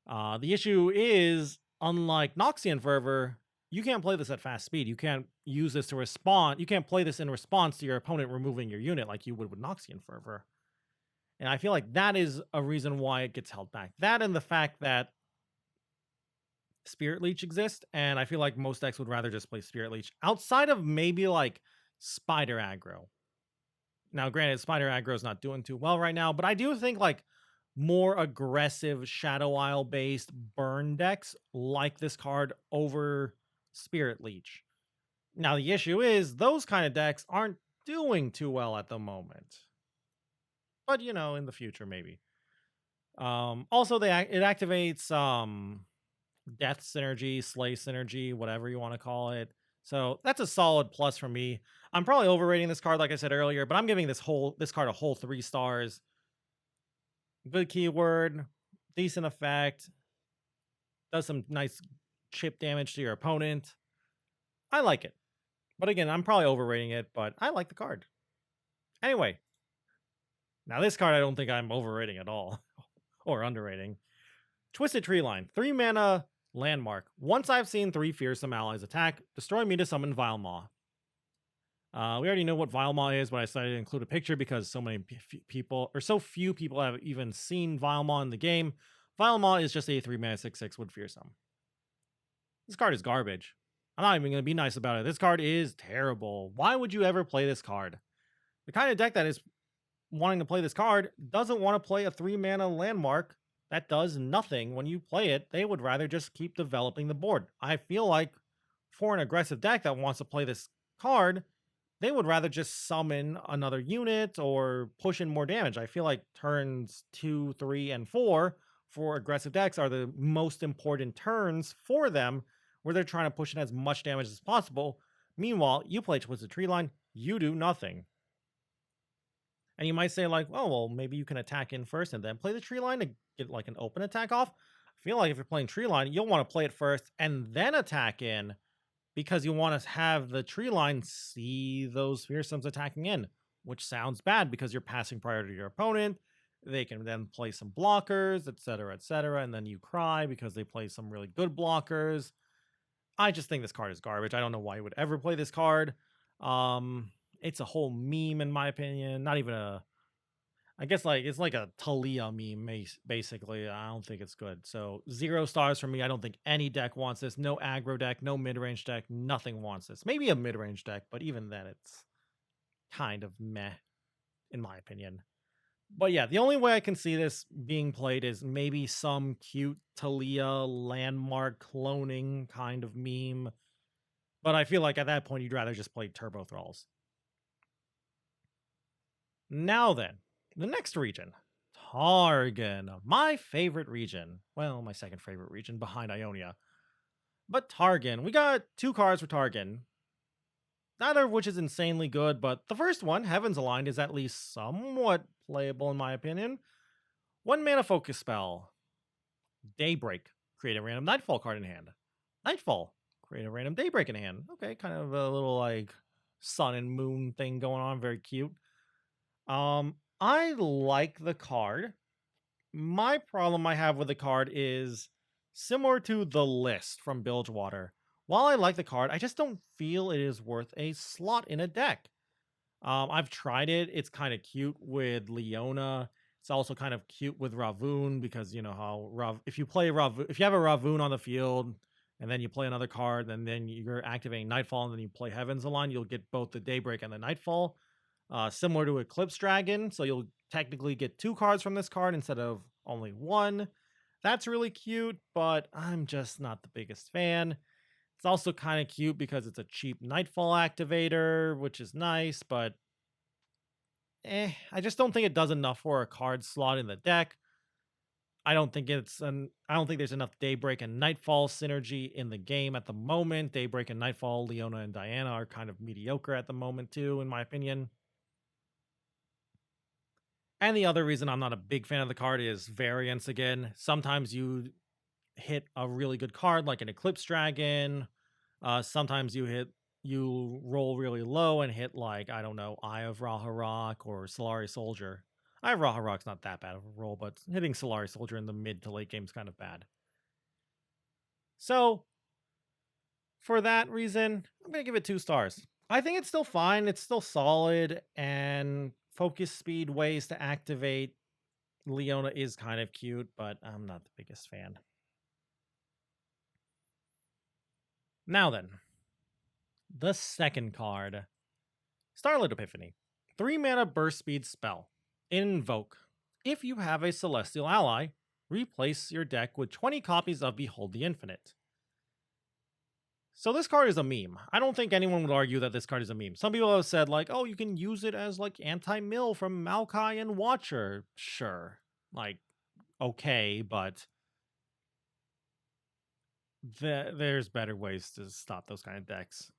The issue is, unlike Noxian Fervor, you can't play this at fast speed. You can't use this to respond. You can't play this in response to your opponent removing your unit like you would with Noxian Fervor. And I feel like that is a reason why it gets held back. That and the fact that Spirit Leech exists, and I feel like most decks would rather just play Spirit Leech outside of maybe like Spider Aggro. Now, granted, Spider Aggro is not doing too well right now, but I do think like more aggressive Shadow Isle based burn decks like this card over Spirit Leech. Now, the issue is those kind of decks aren't doing too well at the moment. But, you know, in the future, maybe. Also, it activates Death Synergy, Slay Synergy, whatever you want to call it. So that's a solid plus for me. I'm probably overrating this card, like I said earlier, but I'm giving this card a whole 3 stars. Good keyword, decent effect, does some nice chip damage to your opponent. I like it. But again, I'm probably overrating it, but I like the card. Anyway, now this card I don't think I'm overrating at all, or underrating. Twisted Treeline, 3-mana landmark. Once I've seen 3 fearsome allies attack, destroy me to summon Vilemaw. We already know what Vilemaw is, but I decided to include a picture because so many people, or so few people, have even seen Vilemaw in the game. Vilemaw is just a 3-mana 6/6 with fearsome. This card is garbage. I'm not even going to be nice about it. This card is terrible. Why would you ever play this card? The kind of deck that is wanting to play this card doesn't want to play a 3-mana landmark that does nothing when you play it. They would rather just keep developing the board. I feel like for an aggressive deck that wants to play this card, they would rather just summon another unit or push in more damage. I feel like turns 2, 3, and 4 for aggressive decks are the most important turns for them, where they're trying to push in as much damage as possible. Meanwhile, you play Twisted Treeline, you do nothing. And you might say like, oh, well, maybe you can attack in first and then play the Treeline to get like an open attack off. I feel like if you're playing Treeline, you'll want to play it first and then attack in, because you want to have the Treeline see those fearsomes attacking in, which sounds bad because you're passing priority to your opponent. They can then play some blockers, etc., and then you cry because they play some really good blockers. I just think this card is garbage. I don't know why you would ever play this card. It's a whole meme, in my opinion. Not even I guess like it's like a Talia meme, basically. I don't think it's good. So 0 stars for me. I don't think any deck wants this. No aggro deck, no mid-range deck, nothing wants this. Maybe a mid-range deck, but even then it's kind of meh, in my opinion. But yeah, the only way I can see this being played is maybe some cute Talia landmark cloning kind of meme. But I feel like at that point, you'd rather just play Turbo Thralls. Now then, the next region, Targon, my favorite region. Well, my second favorite region behind Ionia. But Targon, we got 2 cards for Targon. Neither of which is insanely good, but the first one, Heavens Aligned, is at least somewhat playable in my opinion. 1 mana focus spell. Daybreak. Create a random Nightfall card in hand. Nightfall. Create a random Daybreak in hand. Okay, kind of a little like sun and moon thing going on. Very cute. I like the card. My problem I have with the card is similar to the list from Bilgewater. While I like the card, I just don't feel it is worth a slot in a deck. I've tried it. It's kind of cute with Leona. It's also kind of cute with Ravoon because you know how if you play if you have a Ravoon on the field and then you play another card and then you're activating Nightfall and then you play Heaven's Align, you'll get both the Daybreak and the Nightfall. Similar to Eclipse Dragon, so you'll technically get 2 cards from this card instead of only 1. That's really cute, but I'm just not the biggest fan. It's also kind of cute because it's a cheap Nightfall activator, which is nice, but I just don't think it does enough for a card slot in the deck. I don't think there's enough Daybreak and Nightfall synergy in the game at the moment. Daybreak and Nightfall, Leona and Diana are kind of mediocre at the moment too, in my opinion. And the other reason I'm not a big fan of the card is variance again. Sometimes you hit a really good card like an Eclipse Dragon. Sometimes you roll really low and hit like, I don't know, Eye of Raharok or Solari Soldier. Eye of Raharok's not that bad of a roll, but hitting Solari Soldier in the mid to late game is kind of bad. So, for that reason, I'm going to give it 2 stars. I think it's still fine. It's still solid, and focus speed ways to activate Leona is kind of cute, but I'm not the biggest fan. Now then, the second card, Starlit Epiphany. 3 mana burst speed spell. Invoke. If you have a celestial ally, replace your deck with 20 copies of Behold the Infinite. So this card is a meme. I don't think anyone would argue that this card is a meme. Some people have said like, oh, you can use it as like anti-mill from Maokai and Watcher. Sure. Like, okay, but there's better ways to stop those kind of decks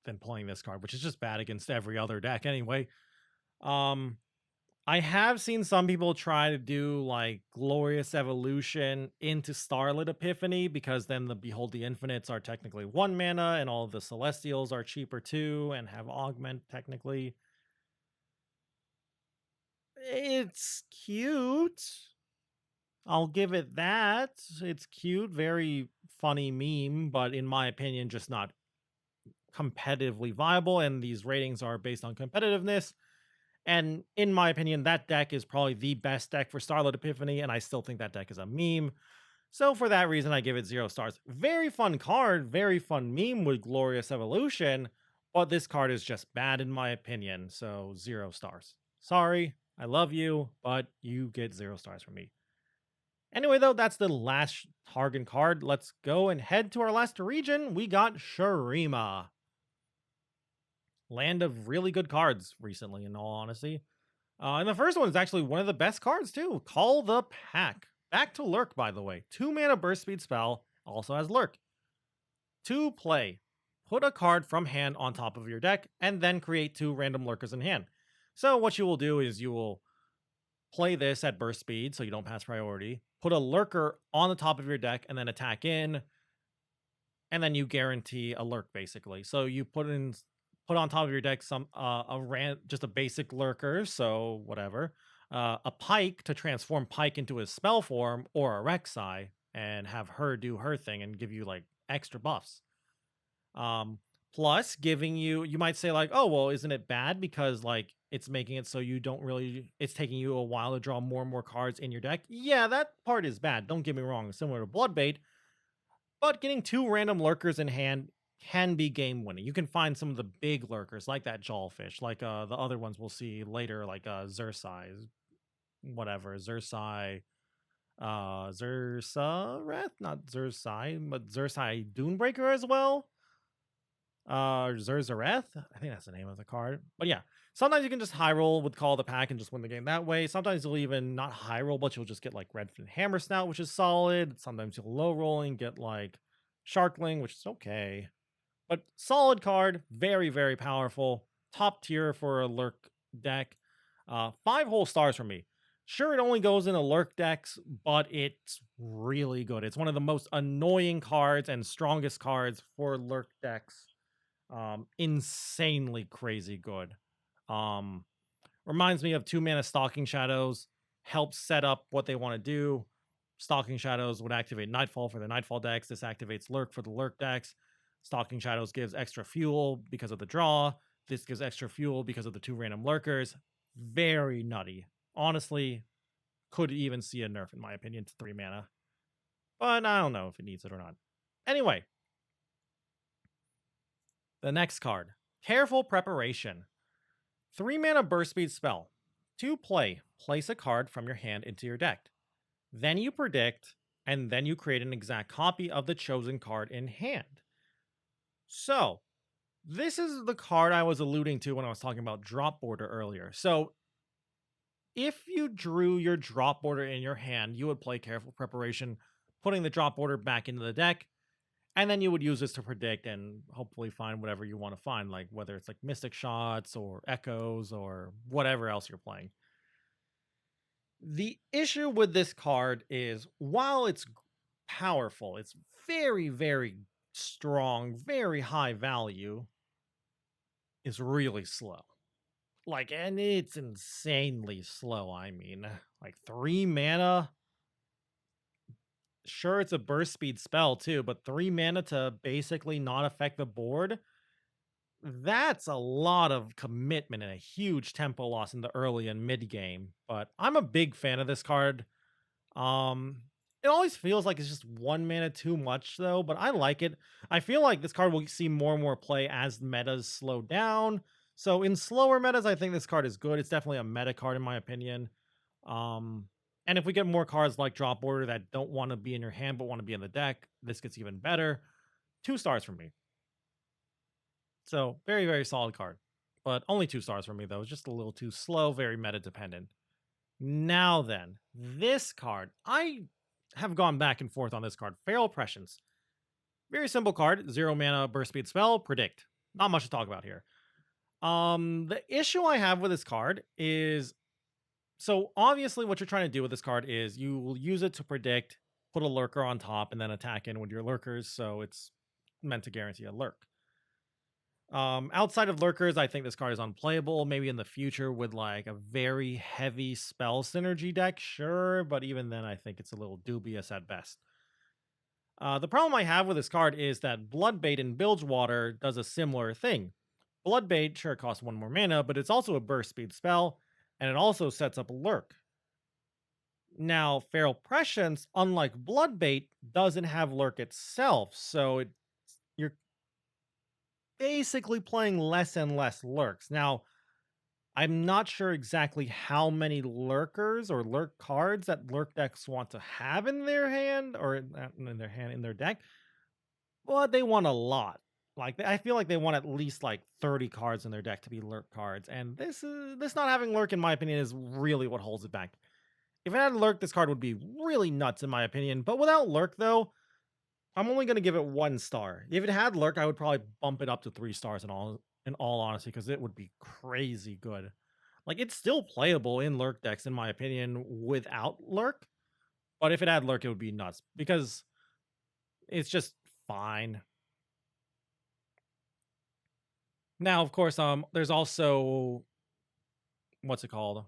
than playing this card, which is just bad against every other deck anyway. I have seen some people try to do like Glorious Evolution into Starlit Epiphany because then the Behold the Infinites are technically 1 mana and all of the Celestials are cheaper too and have Augment technically. It's cute. I'll give it that. It's cute, very funny meme, but in my opinion, just not competitively viable. And these ratings are based on competitiveness. And in my opinion, that deck is probably the best deck for Starlit Epiphany, and I still think that deck is a meme. So for that reason, I give it 0 stars. Very fun card, very fun meme with Glorious Evolution, but this card is just bad in my opinion, so 0 stars. Sorry, I love you, but you get 0 stars from me. Anyway, though, that's the last Targon card. Let's go and head to our last region. We got Shurima. Land of really good cards recently, in all honesty. And the first one is actually one of the best cards, too. Call the Pack. Back to Lurk, by the way. 2 mana burst speed spell, also has Lurk. 2 play. Put a card from hand on top of your deck, and then create 2 random lurkers in hand. So what you will do is you will play this at burst speed, so you don't pass priority. Put a lurker on the top of your deck, and then attack in. And then you guarantee a lurk, basically. So you put on top of your deck just a basic lurker, so whatever. A Pike to transform Pike into a spell form, or a Rek'Sai, and have her do her thing and give you like extra buffs. Plus giving you might say like, oh, well, isn't it bad because like it's making it so it's taking you a while to draw more and more cards in your deck? Yeah, that part is bad. Don't get me wrong, similar to Bloodbait. But getting 2 random lurkers in hand can be game winning. You can find some of the big lurkers like that Jawfish, like the other ones we'll see later, like Xersai, whatever, Xersai, Xersareth, not Xersai, but Xersai Dunebreaker as well. Xerzareth, I think that's the name of the card. But yeah, sometimes you can just high roll with Call the Pack and just win the game that way. Sometimes you'll even not high roll, but you'll just get like Redfin Hammer Snout, which is solid. Sometimes you'll low roll and get like Sharkling, which is okay. But solid card, very, very powerful. Top tier for a Lurk deck. 5 whole stars from me. Sure, it only goes into lurk decks, but it's really good. It's one of the most annoying cards and strongest cards for lurk decks. Insanely crazy good. Um, Reminds me of 2 mana Stalking Shadows, helps set up what they want to do. Stalking Shadows would activate Nightfall for the Nightfall decks. This activates Lurk for the Lurk decks. Stalking Shadows gives extra fuel because of the draw. This gives extra fuel because of the 2 random lurkers. Very nutty. Honestly, could even see a nerf, in my opinion, to 3 mana. But I don't know if it needs it or not. Anyway, the next card, Careful Preparation. 3 mana burst speed spell. To play, place a card from your hand into your deck. Then you predict, and then you create an exact copy of the chosen card in hand. So, this is the card I was alluding to when I was talking about drop border earlier. So, if you drew your drop border in your hand, you would play Careful Preparation, putting the drop border back into the deck, and then you would use this to predict and hopefully find whatever you want to find, like whether it's like Mystic Shots or Echoes or whatever else you're playing. The issue with this card is while it's powerful, it's very, very strong, very high value, is really slow. Like, and it's insanely slow. I mean, like 3 mana. Sure, it's a burst speed spell too, but 3 mana to basically not affect the board. That's a lot of commitment and a huge tempo loss in the early and mid game. But I'm a big fan of this card. It always feels like it's just 1 mana too much though, but I like it. I feel like this card will see more and more play as metas slow down. So in slower metas, I think this card is good. It's definitely a meta card in my opinion. Um, and if we get more cards like Drop Border that don't want to be in your hand but want to be in the deck, this gets even better. 2 stars from me. So very, very solid card. But only 2 stars from me though. It's just a little too slow, very meta dependent. Now then, this card. I have gone back and forth on this card. Feral Prescience. Very simple card. 0 mana burst speed spell. Predict. Not much to talk about here. The issue I have with this card is, so obviously what you're trying to do with this card is you will use it to predict, put a lurker on top, and then attack in with your lurkers. So it's meant to guarantee a lurk. Outside of lurkers, I think this card is unplayable. Maybe in the future with like a very heavy spell synergy deck, sure, but even then I think it's a little dubious at best. The problem I have with this card is that Bloodbait in Bilgewater does a similar thing. Bloodbait sure costs 1 more mana, but it's also a burst speed spell, and it also sets up a lurk. Now, Feral Prescience, unlike Bloodbait, doesn't have lurk itself, so you're basically playing less and less lurks. Now, I'm not sure exactly how many lurkers or lurk cards that lurk decks want to have in their hand or in their deck, but they want a lot. Like I feel like they want at least like 30 cards in their deck to be lurk cards, and this not having lurk in my opinion is really what holds it back. If it had lurk, this card would be really nuts in my opinion, but without lurk though, I'm only going to give it 1 star. If it had lurk, I would probably bump it up to 3 stars in all honesty, because it would be crazy good. Like it's still playable in lurk decks, in my opinion, without lurk. But if it had lurk, it would be nuts because it's just fine. Now, of course, there's also what's it called?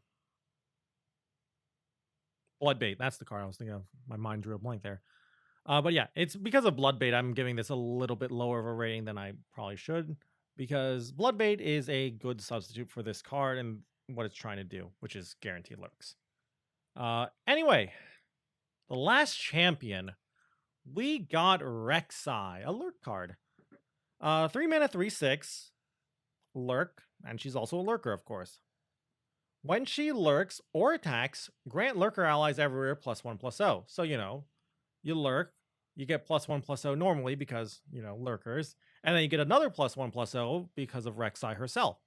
Bloodbait. That's the card I was thinking of. My mind drew a blank there. But yeah, it's because of Bloodbait, I'm giving this a little bit lower of a rating than I probably should, because Bloodbait is a good substitute for this card and what it's trying to do, which is guarantee lurks. Anyway, the last champion, we got Rek'Sai, a lurk card. 3 mana, 3/6, lurk, and she's also a lurker, of course. When she lurks or attacks, grant lurker allies everywhere +1/+0. So, you lurk, you get +1/+0 normally because, lurkers, and then you get another +1/+0 because of Rek'Sai herself.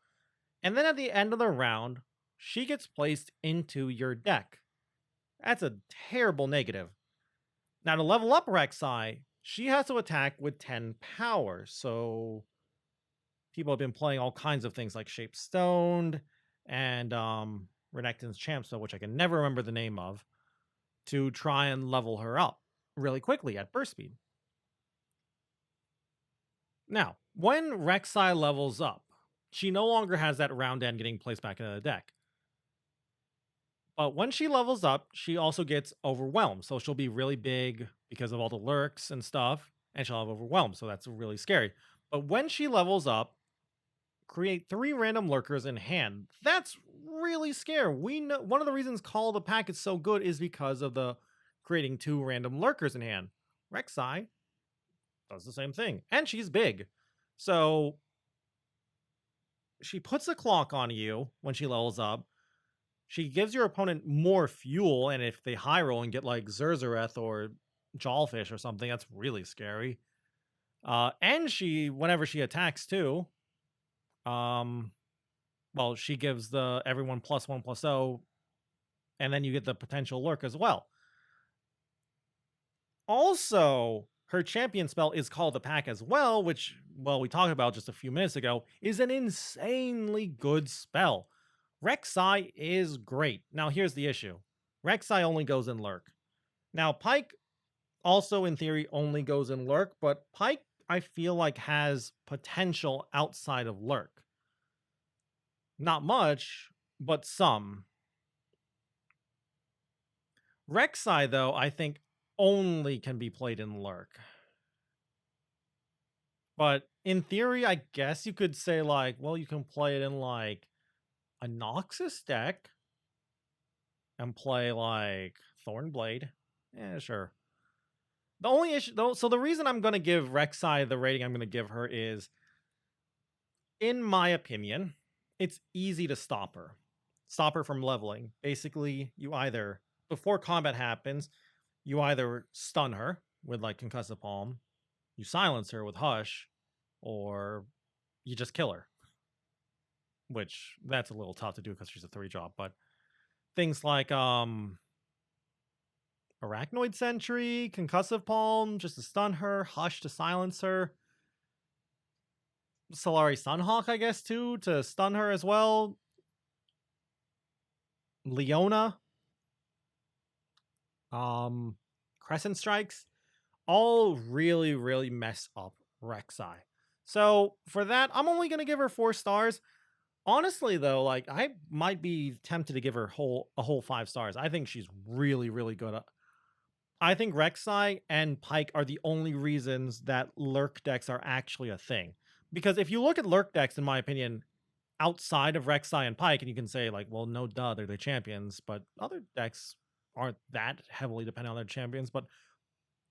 And then at the end of the round, she gets placed into your deck. That's a terrible negative. Now, to level up Rek'Sai, she has to attack with 10 power. So people have been playing all kinds of things like Shape Stoned and Renekton's champ spell, which I can never remember the name of, to try and level her up really quickly at burst speed. Now, when Rek'Sai levels up, she no longer has that round end getting placed back into the deck. But when she levels up, she also gets overwhelmed. So she'll be really big because of all the lurks and stuff, and she'll have overwhelmed. So that's really scary. But when she levels up, create 3 random lurkers in hand. That's really scary. We know one of the reasons Call of the Pack is so good is because of the creating 2 random lurkers in hand. Rek'Sai does the same thing, and she's big. So she puts a clock on you when she levels up. She gives your opponent more fuel, and if they high roll and get like Zerzareth or Jawfish or something, that's really scary. And she, whenever she attacks too, well, she gives the everyone +1/+0, and then you get the potential lurk as well. Also, her champion spell is called the Pack as well, which, well, we talked about just a few minutes ago, is an insanely good spell. Rek'Sai is great. Now, here's the issue. Rek'Sai only goes in lurk. Now, Pyke also, in theory, only goes in lurk, but Pyke, I feel like, has potential outside of lurk. Not much, but some. Rek'Sai, though, I think only can be played in lurk. But in theory, I guess you could say, like, well, you can play it in, like, a Noxus deck and play, like, Thornblade. Yeah, sure. The only issue, though, so the reason I'm going to give Rek'Sai the rating I'm going to give her is, in my opinion, it's easy to stop her. Stop her from leveling. Basically, you either, before combat happens, you either stun her with, like, Concussive Palm, you silence her with Hush, or you just kill her. Which, that's a little tough to do because she's a 3-drop, but things like Arachnoid Sentry, Concussive Palm, just to stun her, Hush to silence her, Solari Sunhawk, I guess, too, to stun her as well, Leona, Crescent Strikes, all really, really mess up Rek'Sai. So for that, I'm only going to give her 4 stars. Honestly, though, like, I might be tempted to give her a whole 5 stars. I think she's really, really good. I think Rek'Sai and Pyke are the only reasons that lurk decks are actually a thing. Because if you look at lurk decks, in my opinion, outside of Rek'Sai and Pyke, and you can say, like, well, no duh, they're the champions, but other decks aren't that heavily dependent on their champions. But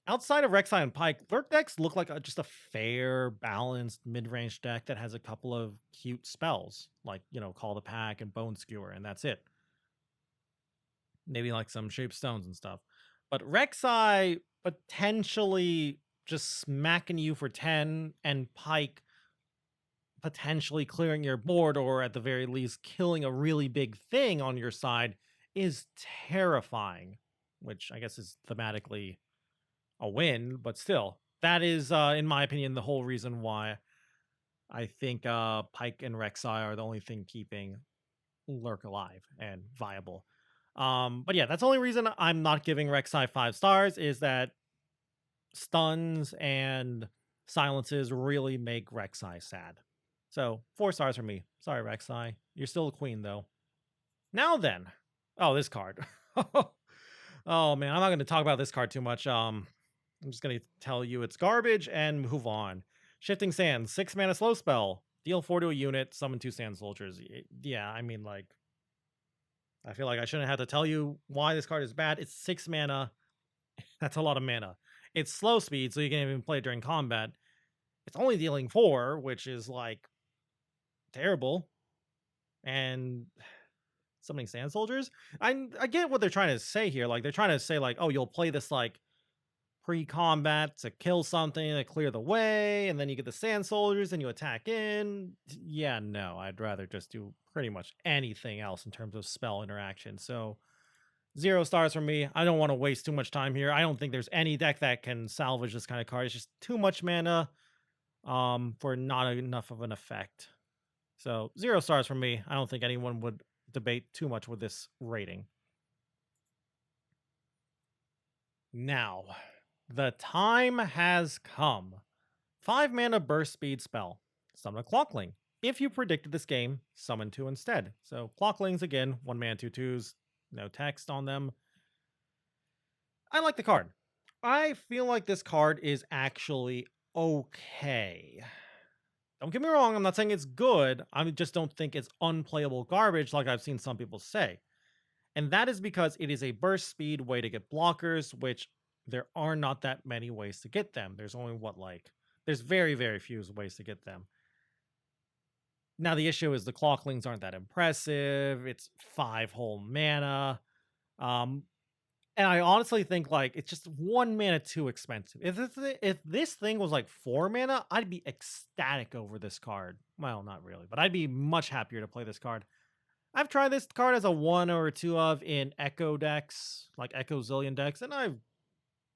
outside of Rek'Sai and Pyke, lurk decks look like just a fair, balanced mid-range deck that has a couple of cute spells, like, you know, Call the Pack and Bone Skewer, and that's it. Maybe like some Shape Stones and stuff. But Rek'Sai potentially just smacking you for 10, and Pyke potentially clearing your board, or at the very least killing a really big thing on your side, is terrifying, which I guess is thematically a win, but still, that is, in my opinion, the whole reason why I think Pyke and Rek'Sai are the only thing keeping lurk alive and viable. But yeah, that's the only reason I'm not giving Rek'Sai 5 stars, is that stuns and silences really make Rek'Sai sad. So 4 stars for me. Sorry, Rek'Sai. You're still a queen, though. Now then. Oh, this card. Oh man, I'm not going to talk about this card too much. I'm just going to tell you it's garbage and move on. Shifting Sands, 6 mana slow spell. Deal 4 to a unit, summon 2 Sand Soldiers. Yeah, I mean, like, I feel like I shouldn't have to tell you why this card is bad. It's 6 mana. That's a lot of mana. It's slow speed, so you can't even play it during combat. It's only dealing 4, which is, like, terrible. And summoning Sand Soldiers? I get what they're trying to say here. Like, they're trying to say, like, oh, you'll play this, like, pre-combat to kill something to clear the way, and then you get the Sand Soldiers and you attack in. Yeah, no, I'd rather just do pretty much anything else in terms of spell interaction. So 0 stars from me. I don't want to waste too much time here. I don't think there's any deck that can salvage this kind of card. It's just too much mana for not enough of an effect. So 0 stars from me. I don't think anyone would debate too much with this rating. Now, the time has come. 5 mana burst speed spell. Summon a Clockling. If you predicted this game, summon 2 instead. So Clocklings again, 1 mana 2/2s, no text on them. I like the card. I feel like this card is actually okay. Don't get me wrong, I'm not saying it's good. I just don't think it's unplayable garbage like I've seen some people say. And that is because it is a burst speed way to get blockers, which there are not that many ways to get them. There's only there's very, very few ways to get them. Now, the issue is the Clocklings aren't that impressive. It's 5 whole mana. And I honestly think like it's just 1 mana too expensive. If this thing was like 4 mana, I'd be ecstatic over this card. Well, not really, but I'd be much happier to play this card. I've tried this card as a 1 or a 2 of in Echo decks, like Echo Zilean decks, and I've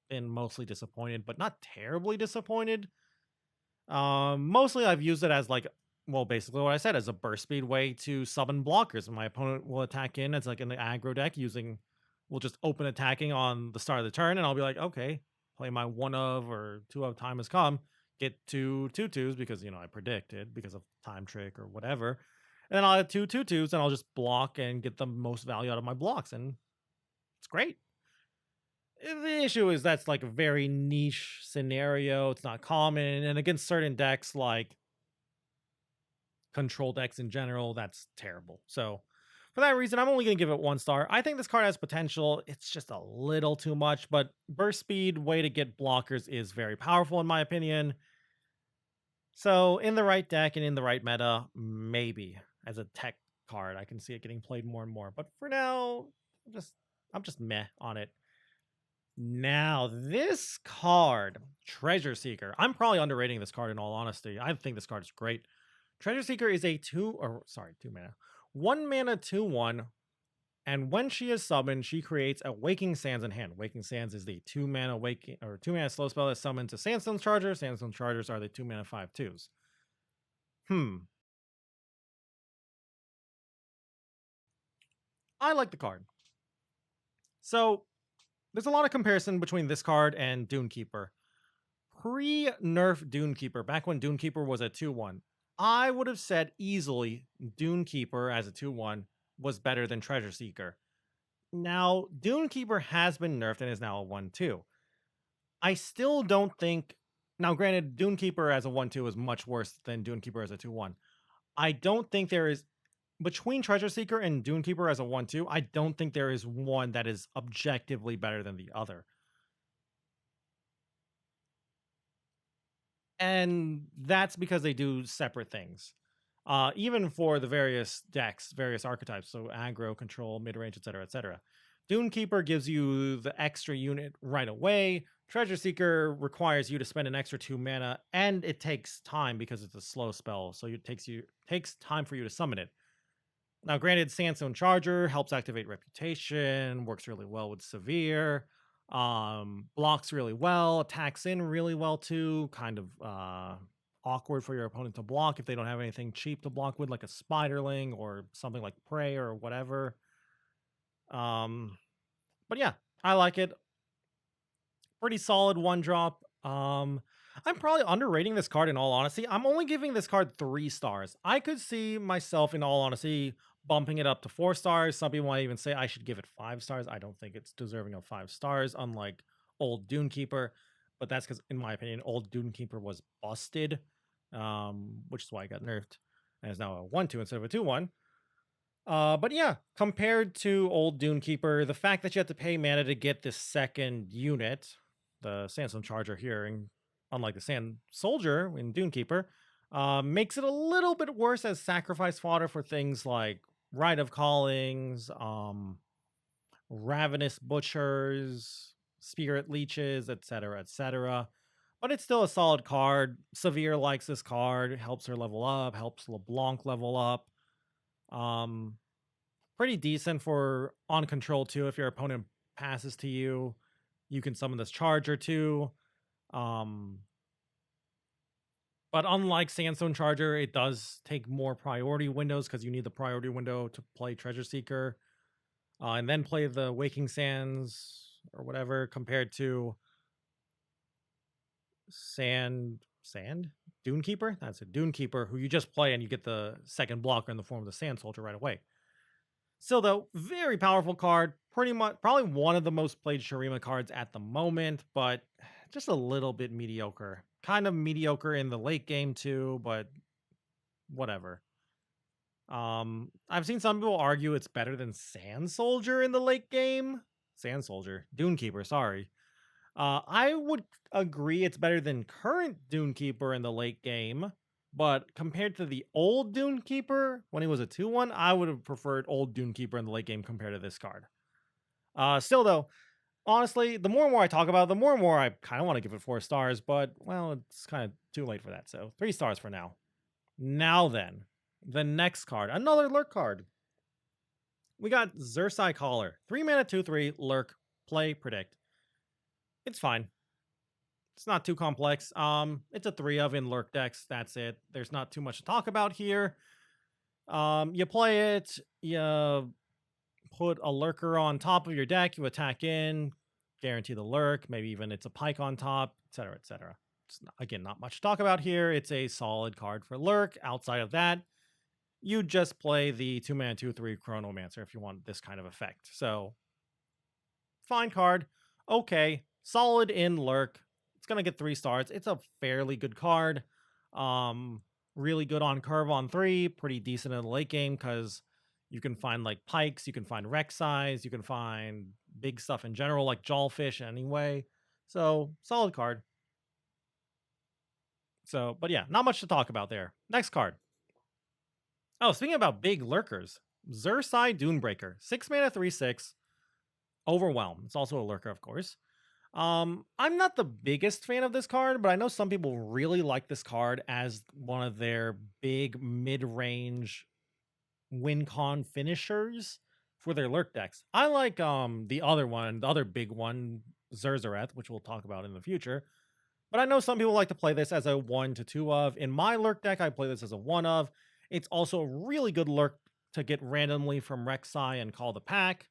been mostly disappointed, but not terribly disappointed. Mostly I've used it as like, well, basically what I said, as a burst speed way to summon blockers. And my opponent will attack in as like in the aggro deck we'll just open attacking on the start of the turn, and I'll be like, okay, play my 1 of or 2 of time has come, get 2 2/2s because, I predicted because of time trick or whatever. And then I'll have 2 2/2s and I'll just block and get the most value out of my blocks. And it's great. The issue is that's like a very niche scenario. It's not common. And against certain decks, like control decks in general, that's terrible. So for that reason, I'm only going to give it 1 star. I think this card has potential. It's just a little too much, but burst speed, way to get blockers, is very powerful in my opinion. So in the right deck and in the right meta, maybe as a tech card, I can see it getting played more and more. But for now, I'm just meh on it. Now, this card, Treasure Seeker. I'm probably underrating this card in all honesty. I think this card is great. Treasure Seeker is a 2 mana. 1 mana 2/1, and when she is summoned, she creates a Waking Sands in hand. Waking Sands is the 2 mana 2 mana slow spell that's summoned to Sandstone Charger. Sandstone Chargers are the 2 mana 5/2s. I like the card. So there's a lot of comparison between this card and Dunekeeper. Pre-nerf Dunekeeper, back when Dunekeeper was a 2/1, I would have said easily Dunekeeper as a 2/1 was better than Treasure Seeker. Now, Dunekeeper has been nerfed and is now a 1/2. I still don't think... Now, granted, Dunekeeper as a 1/2 is much worse than Dunekeeper as a 2/1. I don't think there is... Between Treasure Seeker and Dunekeeper as a 1/2, I don't think there is one that is objectively better than the other. And that's because they do separate things. Even for the various decks, various archetypes, so aggro, control, mid-range, etc., etc. Dunekeeper gives you the extra unit right away. Treasure Seeker requires you to spend an extra 2 mana, and it takes time because it's a slow spell, so it takes time for you to summon it. Now, granted, Sandstone Charger helps activate Reputation, works really well with Severe, blocks really well, attacks in really well too, kind of awkward for your opponent to block if they don't have anything cheap to block with, like a Spiderling or something like Prey or whatever. But yeah, I like it. Pretty solid 1-drop. I'm probably underrating this card in all honesty. I'm only giving this card 3 stars. I could see myself, in all honesty, bumping it up to 4 stars. Some people might even say I should give it 5 stars. I don't think it's deserving of 5 stars, unlike old Dunekeeper. But that's because, in my opinion, old Dunekeeper was busted, which is why it got nerfed. And is now a 1/2 instead of a 2/1. But yeah, compared to old Dunekeeper, the fact that you have to pay mana to get this second unit, the Sandstone Charger here, and unlike the Sand Soldier in Dunekeeper, makes it a little bit worse as sacrifice fodder for things like Rite of Callings, Ravenous Butchers, Spirit Leeches, etc., etc. But it's still a solid card. Severe likes this card, helps her level up, helps LeBlanc level up. Pretty decent for on control too. If your opponent passes to you, you can summon this Charger too. But unlike Sandstone Charger, it does take more priority windows because you need the priority window to play Treasure Seeker, and then play the Waking Sands or whatever, compared to Sand Dune Keeper. That's a Dune Keeper who you just play and you get the second blocker in the form of the Sand Soldier right away. Still, though, very powerful card. Pretty much, probably one of the most played Shurima cards at the moment, but just a little bit mediocre. Kind of mediocre in the late game too, but whatever. I've seen some people argue it's better than Sand Soldier in the late game. Sand Soldier, Dune Keeper, sorry. I would agree it's better than current Dune Keeper in the late game, but compared to the old Dune Keeper when he was a 2-1, I would have preferred old Dune Keeper in the late game compared to this card. Still though, honestly, the more and more I talk about it, the more and more I kind of want to give it 4 stars, but well, it's kind of too late for that, so 3 stars for now. Now then, the next card, another Lurk card. We got Xersai Collar, 3 mana, 2/3, Lurk, play, predict. It's fine. It's not too complex. It's a 3 of in Lurk decks. That's it. There's not too much to talk about here. You play it, you put a lurker on top of your deck, you attack in, guarantee the lurk, maybe even it's a pike on top, etc., etc. It's not, again, not much to talk about here. It's a solid card for lurk. Outside of that, you just play the 2 mana 2/3 Chronomancer if you want this kind of effect. So, fine card. Okay, solid in lurk. It's gonna get 3 stars. It's a fairly good card. Really good on curve on 3. Pretty decent in the late game because you can find like pikes, you can find Rek'Sais, you can find big stuff in general like Jawfish anyway. So solid card. So, but yeah, not much to talk about there. Next card. Oh, speaking about big lurkers, Xersai Dunebreaker, 6 mana 3/6, Overwhelm. It's also a lurker, of course. I'm not the biggest fan of this card, but I know some people really like this card as one of their big mid-range win con finishers for their lurk decks. I like the other one, the other big one, Zerzareth, which we'll talk about in the future. But I know some people like to play this as a 1 to 2 of. In my lurk deck, I play this as a 1 of. It's also a really good lurk to get randomly from Rek'Sai and Call the Pack.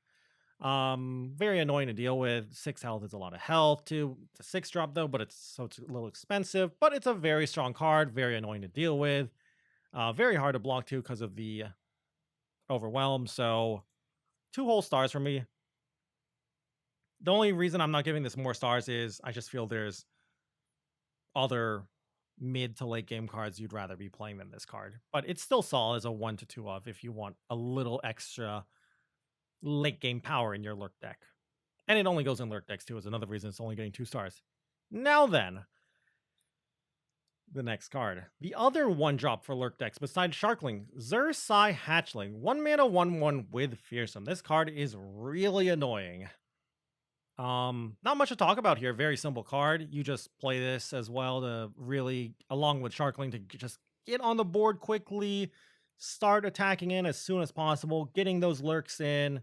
Very annoying to deal with. 6 health is a lot of health too. It's a 6 drop though, but it's a little expensive. But it's a very strong card, very annoying to deal with. Very hard to block too because of the Overwhelm. So 2 whole stars for me. The only reason I'm not giving this more stars is I just feel there's other mid to late game cards you'd rather be playing than this card. But it's still solid as a 1 to 2 of if you want a little extra late game power in your lurk deck. And it only goes in lurk decks too, is another reason it's only getting 2 stars. Now then, the next card. The other 1-drop for lurk decks besides Sharkling, Xersai Hatchling. 1 mana 1/1 with Fearsome. This card is really annoying. Not much to talk about here. Very simple card. You just play this as well to really, along with Sharkling, to just get on the board quickly, start attacking in as soon as possible, getting those lurks in.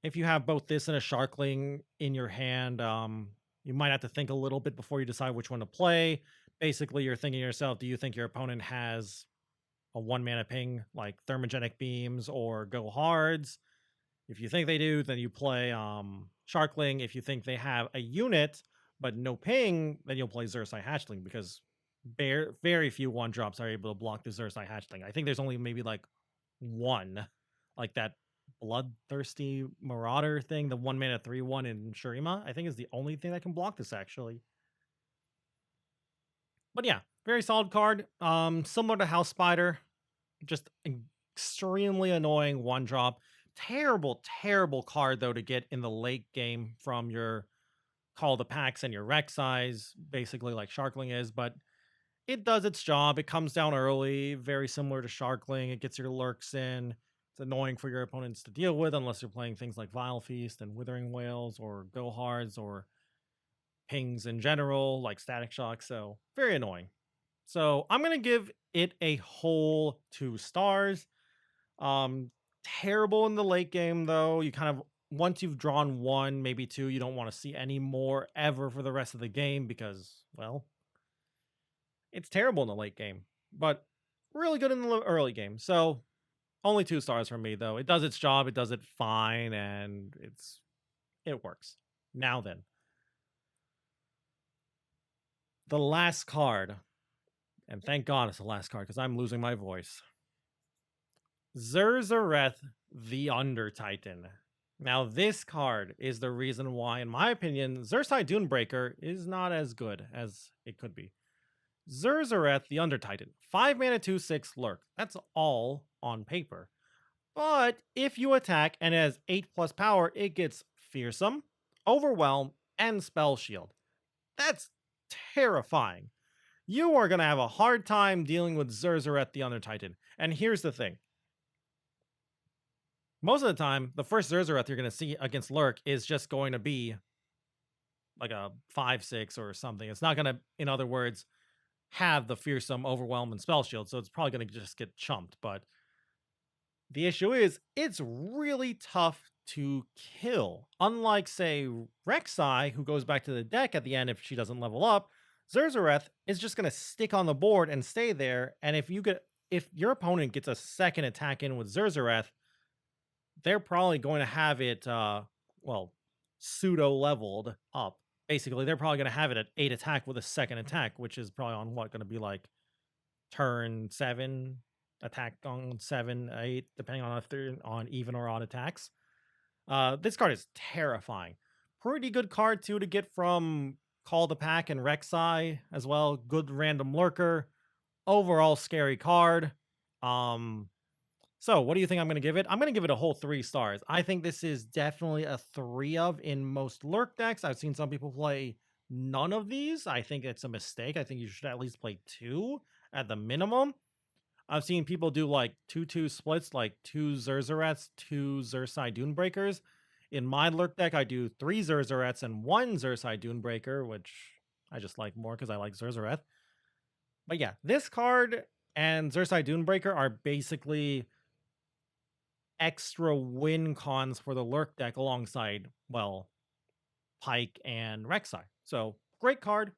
If you have both this and a Sharkling in your hand, you might have to think a little bit before you decide which one to play. Basically, you're thinking to yourself, do you think your opponent has a 1 mana ping like Thermogenic Beams or Go Hards? If you think they do, then you play Sharkling. If you think they have a unit but no ping, then you'll play Xersai Hatchling because very few 1-drops are able to block the Xersai Hatchling. I think there's only maybe like one, like that Bloodthirsty Marauder thing, the 1 mana 3/1 in Shurima, I think is the only thing that can block this actually. But yeah, very solid card. Similar to House Spider, just extremely annoying 1-drop. Terrible card though to get in the late game from your Call the Packs and your Rek'Sais, basically like Sharkling is, but it does its job. It comes down early, very similar to Sharkling. It gets your lurks in. It's annoying for your opponents to deal with unless you're playing things like Vile Feast and Withering Whales or Go Hards or pings in general, like Static Shock. So very annoying. So I'm going to give it a whole 2 stars. Terrible in the late game, though. You kind of once you've drawn one, maybe two, you don't want to see any more ever for the rest of the game because, well, it's terrible in the late game, but really good in the early game. So only 2 stars from me, though. It does its job, it does it fine, and it works. Now then, the last card, and thank God it's the last card because I'm losing my voice. Zerzareth the Undertitan. Now, this card is the reason why, in my opinion, Xersai Dunebreaker is not as good as it could be. Zerzareth the Undertitan, 5 mana, 2/6 lurk. That's all on paper. But if you attack and it has 8+ power, it gets Fearsome, Overwhelm, and Spell Shield. That's terrifying. You are going to have a hard time dealing with Zerzareth the Undertitan. And here's the thing. Most of the time, the first Zerzareth you're going to see against Lurk is just going to be like a 5/6 or something. It's not going to, in other words, have the Fearsome, Overwhelm, and Spell Shield, so it's probably going to just get chumped. But the issue is, it's really tough to kill. Unlike, say, Rek'Sai, who goes back to the deck at the end if she doesn't level up, Zerzareth is just going to stick on the board and stay there, and if your opponent gets a second attack in with Zerzareth, they're probably going to have it, pseudo-leveled up. Basically, they're probably going to have it at 8 attack with a second attack, which is probably on going to be like turn 7, attack on 7, 8, depending on if they're on even or odd attacks. This card is terrifying. Pretty good card, too, to get from Call the Pack and Rek'Sai as well. Good random lurker. Overall, scary card. So, what do you think I'm going to give it? I'm going to give it a whole 3 stars. I think this is definitely a 3 of in most lurk decks. I've seen some people play none of these. I think it's a mistake. I think you should at least play 2 at the minimum. I've seen people do like 2-2 splits, like 2 Zerzareths, 2 Xersai Dunebreakers. In my lurk deck, I do 3 Zerzareths and 1 Xersai Dunebreaker, which I just like more because I like Zerzareth. But yeah, this card and Xersai Dunebreaker are basically extra win cons for the lurk deck alongside, well, Pike and Rek'Sai. So, great card.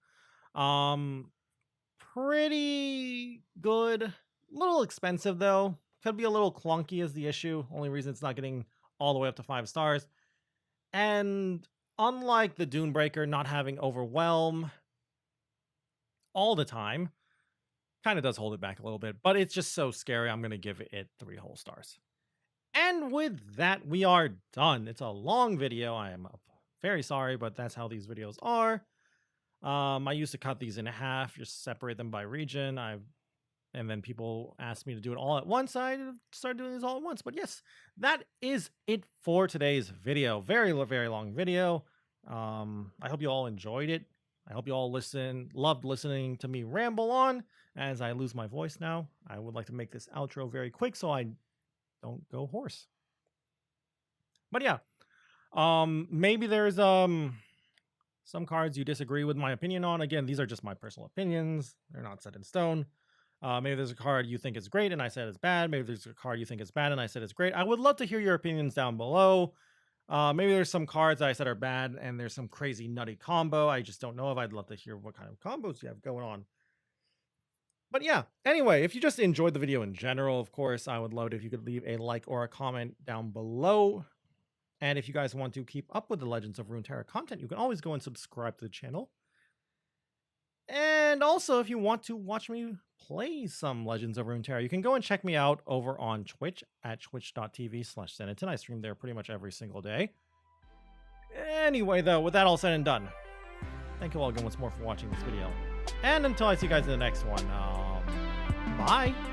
Pretty good. A little expensive, though. Could be a little clunky is the issue. Only reason it's not getting all the way up to 5 stars. And unlike the Dunebreaker not having Overwhelm all the time, kind of does hold it back a little bit. But it's just so scary, I'm going to give it 3 whole stars. And with that, we are done. It's a long video. I am very sorry, but that's how these videos are. I used to cut these in half, just separate them by region. And then people asked me to do it all at once. I started doing this all at once. But yes, that is it for today's video. Very, very long video. I hope you all enjoyed it. I hope you all loved listening to me ramble on as I lose my voice now. I would like to make this outro very quick so I don't go hoarse. But yeah, maybe there's some cards you disagree with my opinion on. Again, these are just my personal opinions. They're not set in stone. Maybe there's a card you think is great and I said it's bad. Maybe there's a card you think is bad and I said it's great. I would love to hear your opinions down below. Maybe there's some cards I said are bad and there's some crazy nutty combo I just don't know of. I'd love to hear what kind of combos you have going on. But yeah, anyway, if you just enjoyed the video in general, of course, I would love it if you could leave a like or a comment down below. And if you guys want to keep up with the Legends of Runeterra content, you can always go and subscribe to the channel. And also, if you want to watch me play some Legends of Runeterra, you can go and check me out over on Twitch at twitch.tv/Zenaton. I stream there pretty much every single day. Anyway, though, with that all said and done, thank you all again once more for watching this video. And until I see you guys in the next one, bye!